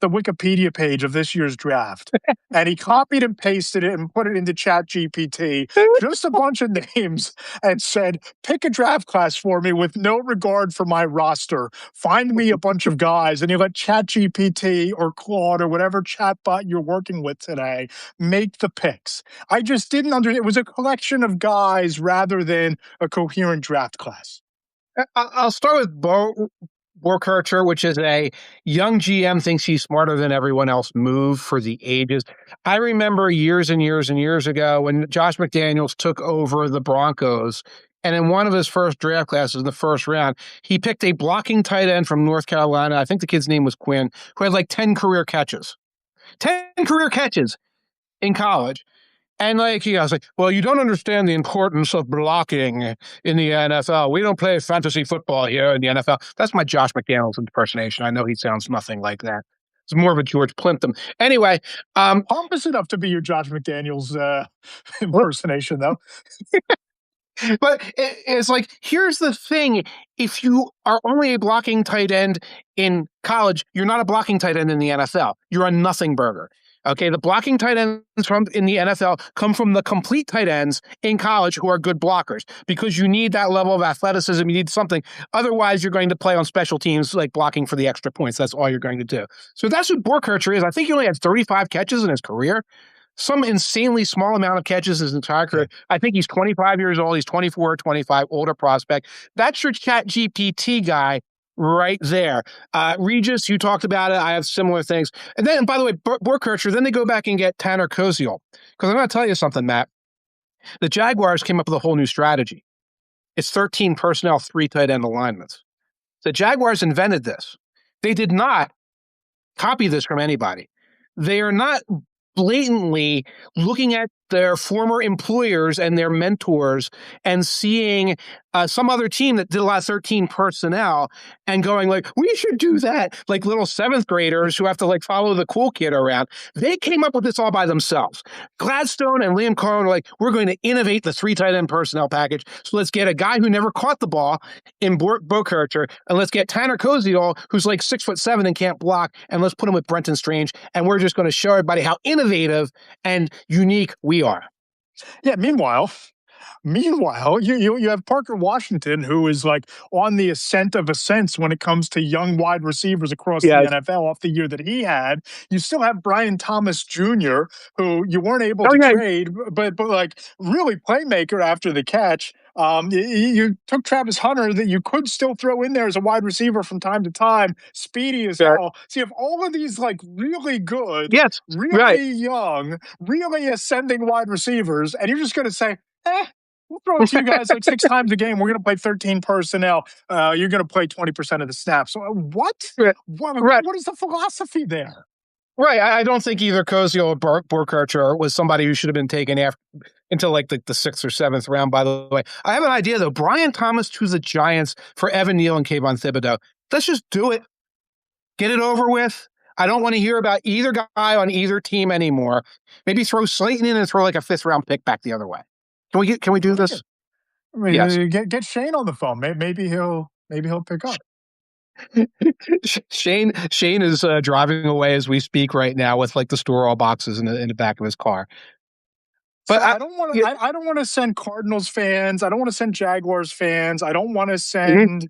the Wikipedia page of this year's draft. And he copied and pasted it and put it into Chat GPT, just a bunch of names, and said, pick a draft class for me with no regard for my roster. Find me a bunch of guys. And you let Chat GPT or Claude or whatever chatbot you're working with today make the picks. I just didn't understand. It was a collection of guys rather than a coherent draft class. I'll start with Burkhardt, which is a young GM thinks he's smarter than everyone else move for the ages. I remember years and years and years ago when Josh McDaniels took over the Broncos, and in one of his first draft classes in the first round, he picked a blocking tight end from North Carolina. I think the kid's name was Quinn, who had like 10 career catches. 10 career catches in college. And like he was like, well, you don't understand the importance of blocking in the NFL. We don't play fantasy football here in the NFL. That's my Josh McDaniels impersonation. I know he sounds nothing like that. It's more of a George Plimpton. Anyway, pompous enough to be your Josh McDaniels impersonation, though. But it's like, here's the thing. If you are only a blocking tight end in college, you're not a blocking tight end in the NFL. You're a nothing burger. Okay, the blocking tight ends in the NFL come from the complete tight ends in college who are good blockers because you need that level of athleticism. You need something. Otherwise, you're going to play on special teams like blocking for the extra points. That's all you're going to do. So that's what Burkhardt is. I think he only had 35 catches in his career. Some insanely small amount of catches his entire career. I think he's 25 years old. He's 24 or 25, older prospect. That's your Chat GPT guy right there. Regis, you talked about it. I have similar things. And then, by the way, Burkhardt, then they go back and get Tanner Koziol. Because I'm going to tell you something, Matt. The Jaguars came up with a whole new strategy. It's 13 personnel, 3 tight end alignments. The Jaguars invented this. They did not copy this from anybody. They are not blatantly looking at their former employers and their mentors and seeing some other team that did a lot of 13 personnel and going like, we should do that. Like little 7th graders who have to like follow the cool kid around. They came up with this all by themselves. Gladstone and Liam Cohen were like, we're going to innovate the 3 tight end personnel package. So let's get a guy who never caught the ball in Burkhardt, and let's get Tanner Koziol, who's like 6'7" and can't block, and let's put him with Brenton Strange. And we're just going to show everybody how innovative and unique we are. Yeah, meanwhile, you have Parker Washington, who is like on the ascent of ascents when it comes to young wide receivers across the NFL off the year that he had. You still have Brian Thomas Jr., who you weren't able to trade, but like really playmaker after the catch. You took Travis Hunter that you could still throw in there as a wide receiver from time to time, speedy as hell. So you have all of these like really good, really young, really ascending wide receivers, and you're just going to say, we'll throw it to you guys like 6 times a game. We're going to play 13 personnel. You're going to play 20% of the snaps. So what is the philosophy there? Right. I don't think either Koziol or Burkhardt was somebody who should have been taken until like the 6th or 7th round, by the way. I have an idea, though. Brian Thomas to the Giants for Evan Neal and Kayvon Thibodeau. Let's just do it. Get it over with. I don't want to hear about either guy on either team anymore. Maybe throw Slayton in and throw like a 5th round pick back the other way. Can we do this? I mean, yes. Get Shane on the phone. Maybe he'll pick up. Shane is driving away as we speak right now with like the store all boxes in the back of his car. But so I don't want to. I don't want to send Cardinals fans. I don't want to send Jaguars fans. I don't want to send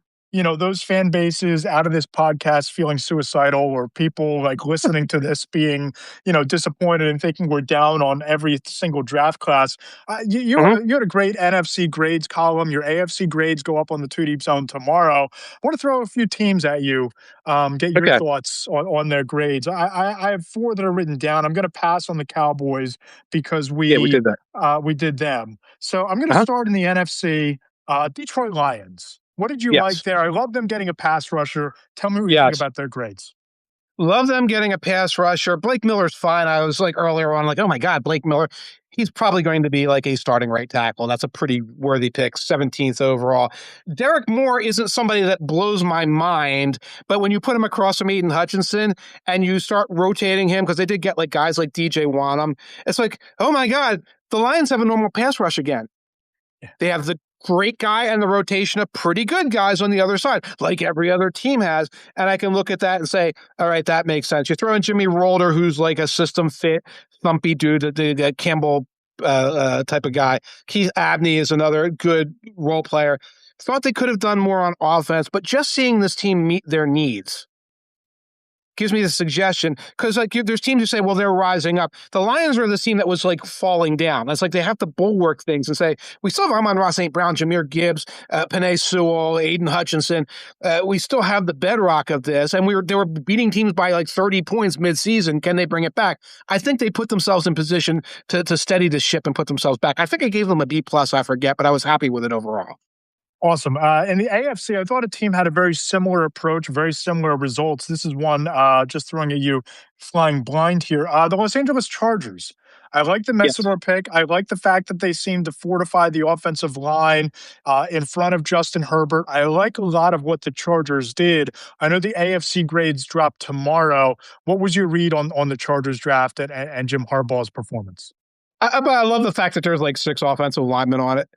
those fan bases out of this podcast feeling suicidal, or people like listening to this being disappointed and thinking we're down on every single draft class. You had a great NFC grades column. Your AFC grades go up on the Two Deep Zone tomorrow. I want to throw a few teams at you. Get your thoughts on their grades. I have 4 that are written down. I'm going to pass on the Cowboys because we did that. We did them. So I'm going to start in the NFC. Detroit Lions. What did you like there? I love them getting a pass rusher. Tell me what you think about their grades. Love them getting a pass rusher. Blake Miller's fine. I was like earlier on, like, oh my God, Blake Miller. He's probably going to be like a starting right tackle. That's a pretty worthy pick, 17th overall. Derek Moore isn't somebody that blows my mind, but when you put him across from Aiden Hutchinson and you start rotating him, because they did get like guys like DJ Wanham, it's like, oh my God, the Lions have a normal pass rush again. Yeah. They have the great guy and the rotation of pretty good guys on the other side, like every other team has. And I can look at that and say, all right, that makes sense. You throw in Jimmy Rolder, who's like a system fit, thumpy dude, the Campbell type of guy. Keith Abney is another good role player. Thought they could have done more on offense, but just seeing this team meet their needs gives me the suggestion, because like there's teams who say, well, they're rising up. The Lions are the team that was like falling down. It's like they have to bulwark things and say, we still have Amon-Ra St. Brown, Jahmyr Gibbs, Penei Sewell, Aiden Hutchinson. We still have the bedrock of this, and they were beating teams by like 30 points midseason. Can they bring it back? I think they put themselves in position to steady the ship and put themselves back. I think I gave them a B+, I forget, but I was happy with it overall. Awesome. In the AFC, I thought a team had a very similar approach, very similar results. This is one just throwing at you, flying blind here. The Los Angeles Chargers. I like the Messidor pick. I like the fact that they seem to fortify the offensive line in front of Justin Herbert. I like a lot of what the Chargers did. I know the AFC grades drop tomorrow. What was your read on the Chargers draft and Jim Harbaugh's performance? I love the fact that there's like 6 offensive linemen on it,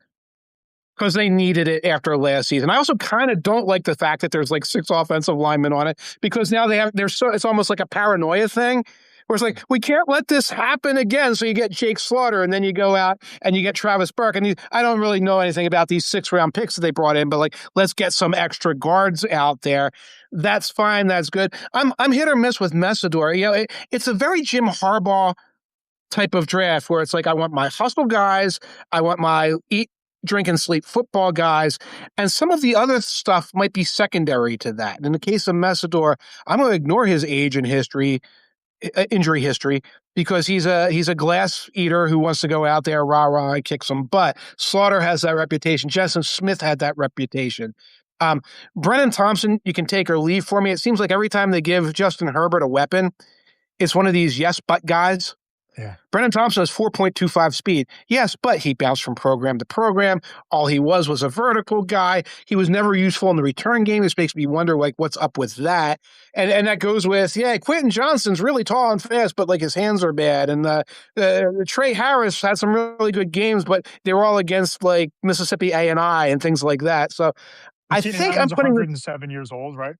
because they needed it after last season. I also kind of don't like the fact that there's like 6 offensive linemen on it, because now it's almost like a paranoia thing where it's like, we can't let this happen again. So you get Jake Slaughter, and then you go out and you get Travis Burke. And I don't really know anything about these 6-round picks that they brought in, but like, let's get some extra guards out there. That's fine. That's good. I'm hit or miss with Messidor. You know, it's a very Jim Harbaugh type of draft where it's like, I want my hustle guys. I want my eat, drink, and sleep football guys. And some of the other stuff might be secondary to that. In the case of Messidor, I'm going to ignore his age and injury history, because he's a glass eater who wants to go out there, rah-rah, and kick some butt. Slaughter has that reputation. Justin Smith had that reputation. Brennan Thompson, you can take or leave for me. It seems like every time they give Justin Herbert a weapon, it's one of these yes, but guys. Yeah. Brennan Thompson has 4.25 speed. Yes, but he bounced from program to program. All he was a vertical guy. He was never useful in the return game. This makes me wonder, like, what's up with that? And that goes with, Quentin Johnston's really tall and fast, but like his hands are bad. And Trey Harris had some really good games, but they were all against like Mississippi A&I and things like that. So I think I'm putting 107 years old, right?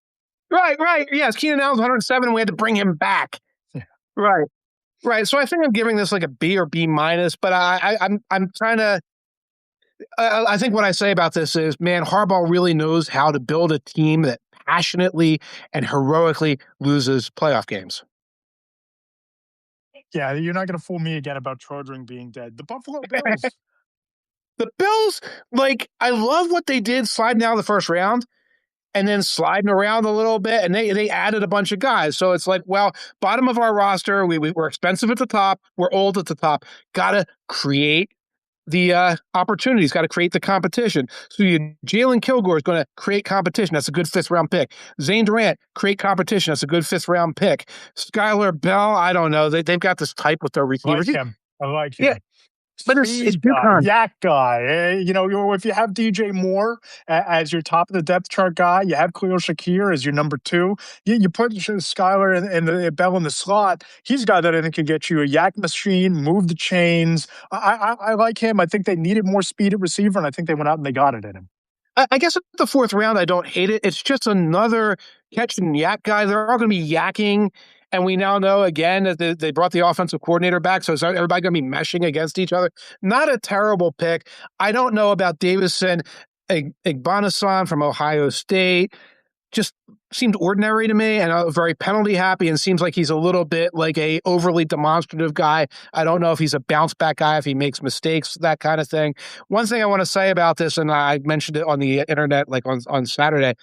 Right. Yes, Keenan Allen's 107, and we had to bring him back. Yeah. Right. So I think I'm giving this like a B or B-, but I'm trying to. I think what I say about this is, man, Harbaugh really knows how to build a team that passionately and heroically loses playoff games. Yeah, you're not going to fool me again about Charging being dead. The Buffalo Bills. The Bills, like, I love what they did sliding out of the first round and then sliding around a little bit, and they added a bunch of guys. So it's like, well, bottom of our roster, we're expensive at the top, we're old at the top. Got to create the opportunities, got to create the competition. So Jalen Kilgore is going to create competition. That's a good 5th-round pick. Zane Durant, create competition. That's a good 5th-round pick. Skylar Bell, I don't know. They've got this type with their receivers. I like him. Yeah. But it's yak guy. If you have DJ Moore as your top of the depth chart guy, you have Khalil Shakir as your number 2. You put Skylar and the Bell in the slot. He's a guy that I think could get you a yak machine, move the chains. I like him. I think they needed more speed at receiver, and I think they went out and they got it in him. I guess at the 4th round, I don't hate it. It's just another catch and yak guy. They're all going to be yakking. And we now know, again, that they brought the offensive coordinator back, so is everybody going to be meshing against each other? Not a terrible pick. I don't know about Davison Igbonason from Ohio State. Just seemed ordinary to me, and very penalty happy, and seems like he's a little bit like a overly demonstrative guy. I don't know if he's a bounce back guy, if he makes mistakes, that kind of thing. One thing I want to say about this, and I mentioned it on the internet like on Saturday,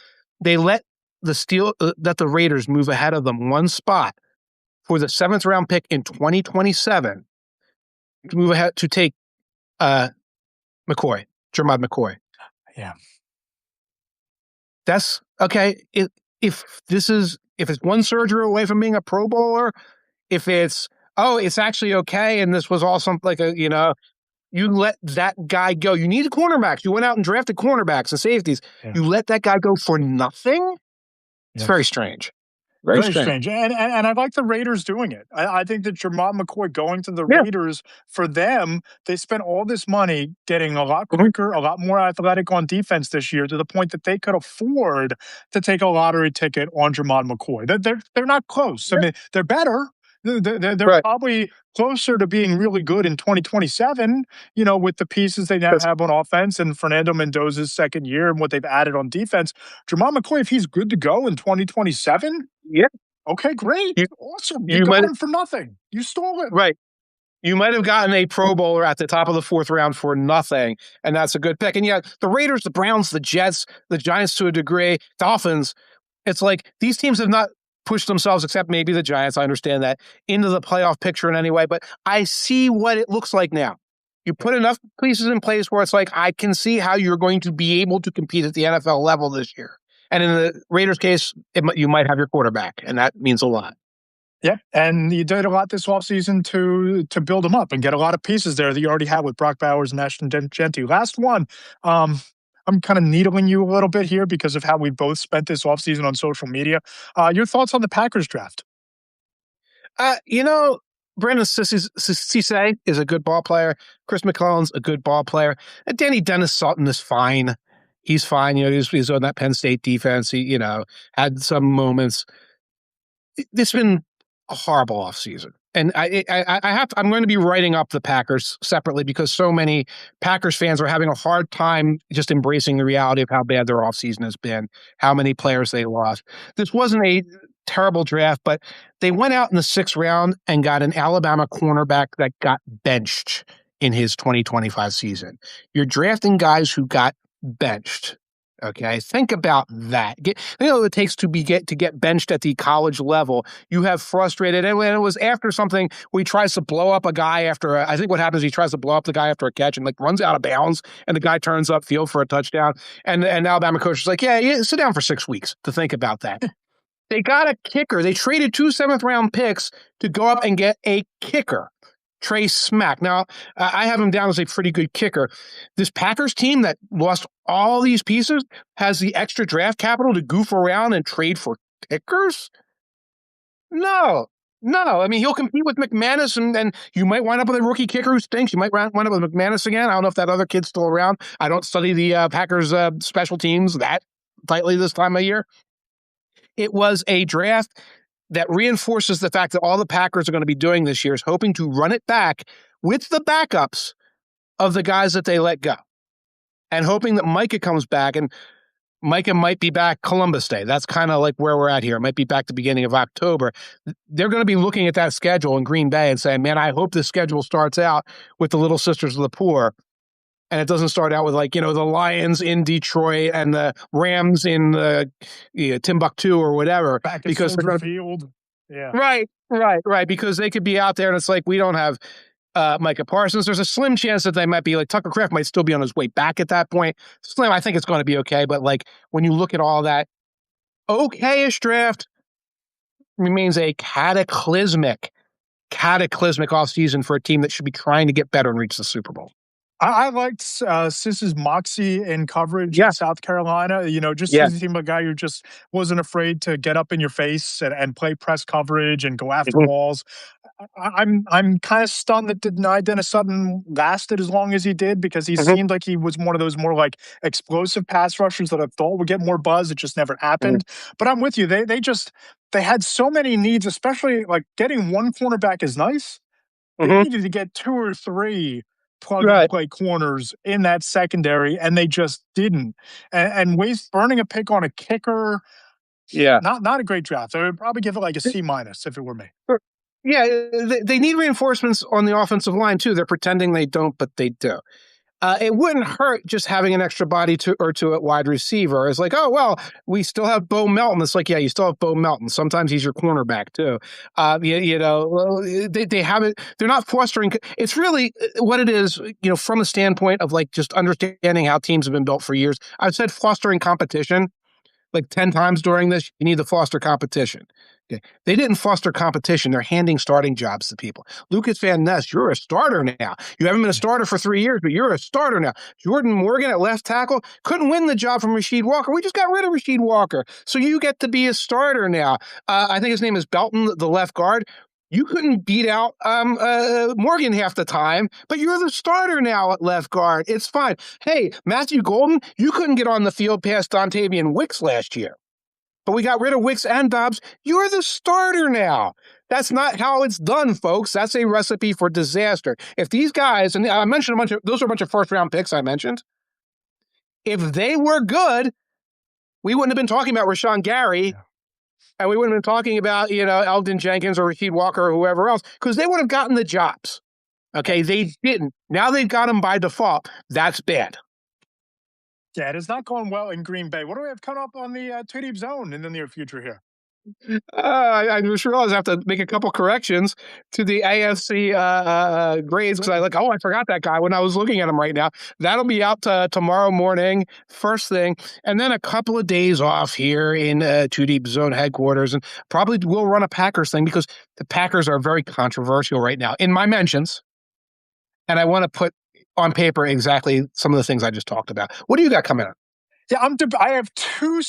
they let the Raiders move ahead of them 1 spot for the 7th-round pick in 2027 to move ahead to take Jermod McCoy. Yeah. That's okay. If this is if it's one surgery away from being a Pro Bowler, if it's, oh, it's actually okay, and this was all something like you let that guy go. You need cornerbacks. You went out and drafted cornerbacks and safeties. Yeah. You let that guy go for nothing? It's Yeah. very strange. Very strange. And I like the Raiders doing it. I think that Jermont McCoy going to the Raiders, for them, they spent all this money getting a lot quicker, a lot more athletic on defense this year, to the point that they could afford to take a lottery ticket on Jermont McCoy. They're not close. I mean, they're better. They're probably closer to being really good in 2027, with the pieces they now have on offense and Fernando Mendoza's second year and what they've added on defense. Jermont McCoy, if he's good to go in 2027, okay, great. Awesome. You got him for nothing. You stole it. Right. You might have gotten a Pro Bowler at the top of the fourth round for nothing, and that's a good pick. And yet, the Raiders, the Browns, the Jets, the Giants to a degree, Dolphins, it's like these teams have not pushed themselves, except maybe the Giants, I understand that, into the playoff picture in any way, but I see what it looks like now. You put enough pieces in place where it's like, I can see how you're going to be able to compete at the NFL level this year. And in the Raiders' case, you might have your quarterback, and that means a lot. Yeah, and you did a lot this offseason to build them up and get a lot of pieces there that you already had with Brock Bowers and Ashton Genty. Last one, I'm kind of needling you a little bit here because of how we both spent this offseason on social media. Your thoughts on the Packers draft? Brandon Cisse is a good ball player. Chris McClellan's a good ball player. And Danny Dennis Sutton is fine. He's fine. He's on that Penn State defense. He, had some moments. It's been a horrible offseason. And I'm going to be writing up the Packers separately because so many Packers fans are having a hard time just embracing the reality of how bad their offseason has been, how many players they lost. This wasn't a terrible draft, but they went out in the 6th round and got an Alabama cornerback that got benched in his 2025 season. You're drafting guys who got benched. Okay, think about that. What it takes to get benched at the college level. You have frustrated, and it was after something where he tries to blow up a guy after. I think what happens, he tries to blow up the guy after a catch and runs out of bounds, and the guy turns upfield for a touchdown. And Alabama coach is like, yeah, sit down for 6 weeks to think about that. They got a kicker. They traded 2 7th-round picks to go up and get a kicker. Trey Smack. Now, I have him down as a pretty good kicker. This Packers team that lost all these pieces has the extra draft capital to goof around and trade for kickers? No. I mean, he'll compete with McManus, and you might wind up with a rookie kicker who stinks. You might wind up with McManus again. I don't know if that other kid's still around. I don't study the Packers special teams that tightly this time of year. It was a draft that reinforces the fact that all the Packers are going to be doing this year is hoping to run it back with the backups of the guys that they let go, and hoping that Micah comes back. And Micah might be back Columbus Day. That's kind of like where we're at here. It might be back the beginning of October. They're going to be looking at that schedule in Green Bay and saying, man, I hope this schedule starts out with the Little Sisters of the Poor. And it doesn't start out with the Lions in Detroit and the Rams in Timbuktu or whatever. Back because they're field. Yeah. Right. Because they could be out there and it's like, we don't have Micah Parsons. There's a slim chance that they might be Tucker Kraft might still be on his way back at that point. Slim, I think it's going to be okay. But when you look at all that, okay-ish draft remains a cataclysmic offseason for a team that should be trying to get better and reach the Super Bowl. I liked Sis's moxie in coverage in South Carolina. Just as a guy who just wasn't afraid to get up in your face and play press coverage and go after balls. I'm kind of stunned that Denied Dennis Sutton lasted as long as he did, because he seemed like he was one of those more explosive pass rushers that I thought would get more buzz. It just never happened. But I'm with you. They had so many needs, especially getting one cornerback is nice. They needed to get 2 or 3 plug-and-play corners in that secondary, and they just didn't. And burning a pick on a kicker, not a great draft. I would probably give it a C- if it were me. Yeah, they need reinforcements on the offensive line, too. They're pretending they don't, but they do. It wouldn't hurt just having an extra body or two at wide receiver. It's oh, well, we still have Bo Melton. It's yeah, you still have Bo Melton. Sometimes he's your cornerback, too. They haven't, they're not fostering. It's really what it is, from the standpoint of just understanding how teams have been built for years. I've said fostering competition. like 10 times during this, you need to foster competition. Okay. They didn't foster competition. They're handing starting jobs to people. Lucas Van Ness, you're a starter now. You haven't been a starter for 3 years, but you're a starter now. Jordan Morgan at left tackle couldn't win the job from Rasheed Walker. We just got rid of Rasheed Walker. So you get to be a starter now. I think his name is Belton, the left guard. You couldn't beat out Morgan half the time, but you're the starter now at left guard. It's fine. Hey, Matthew Golden, you couldn't get on the field past Dontavian Wicks last year. But we got rid of Wicks and Dobbs. You're the starter now. That's not how it's done, folks. That's a recipe for disaster. If these guys, and I mentioned those are a bunch of first-round picks I mentioned. If they were good, we wouldn't have been talking about Rashawn Gary, and we wouldn't have been talking about, Eldon Jenkins or Rasheed Walker or whoever else, because they would have gotten the jobs. Okay, they didn't. Now they've got them by default. That's bad. Yeah, it is not going well in Green Bay. What do we have coming up on the two deep zone in the near future here? I just realized I have to make a couple corrections to the AFC grades because I forgot that guy when I was looking at him right now. That'll be out tomorrow morning, first thing, and then a couple of days off here in Two Deep Zone headquarters, and probably we'll run a Packers thing because the Packers are very controversial right now in my mentions, and I want to put on paper exactly some of the things I just talked about. What do you got coming up? Yeah, I have two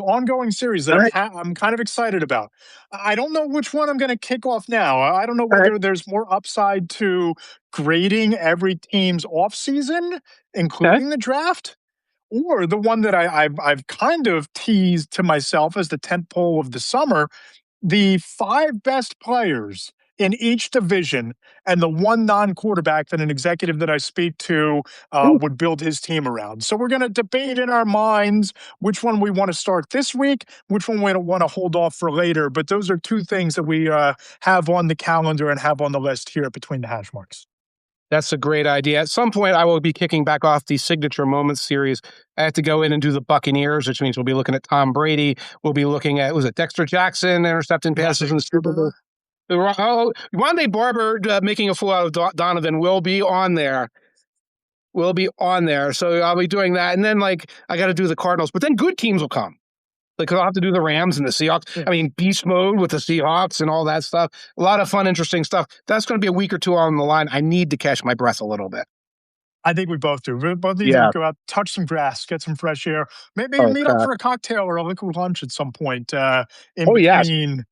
ongoing series that I'm kind of excited about. I don't know which one I'm going to kick off now. I don't know whether there's more upside to grading every team's offseason, including the draft, or the one that I've kind of teased to myself as the tentpole of the summer, the 5 best players in each division and the one non-quarterback that an executive that I speak to would build his team around. So we're going to debate in our minds which one we want to start this week, which one we want to hold off for later. But those are two things that we have on the calendar and have on the list here Between the Hashmarks. That's a great idea. At some point, I will be kicking back off the Signature Moments series. I have to go in and do the Buccaneers, which means we'll be looking at Tom Brady. We'll be looking at, Dexter Jackson intercepting passes in the Super Bowl. Rondé Barber making a fool out of Donovan will be on there. So I'll be doing that. And then, I got to do the Cardinals. But then good teams will come. I'll have to do the Rams and the Seahawks. Yeah. I mean, beast mode with the Seahawks and all that stuff. A lot of fun, interesting stuff. That's going to be a week or two on the line. I need to catch my breath a little bit. I think we both do. We both need to go out, touch some grass, get some fresh air. Maybe meet up for a cocktail or a liquid lunch at some point between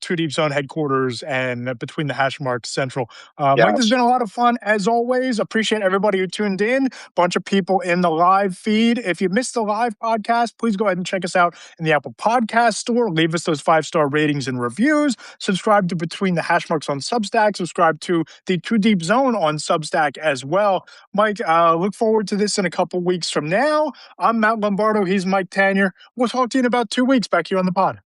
Two Deep Zone headquarters and Between the Hashmarks Central. Mike, this has been a lot of fun as always. Appreciate everybody who tuned in. Bunch of people in the live feed. If you missed the live podcast, please go ahead and check us out in the Apple Podcast Store. Leave us those 5-star ratings and reviews. Subscribe to Between the Hashmarks on Substack. Subscribe to the Two Deep Zone on Substack as well. Mike, look forward to this in a couple weeks from now. I'm Matt Lombardo. He's Mike Tanier. We'll talk to you in about 2 weeks back here on the pod.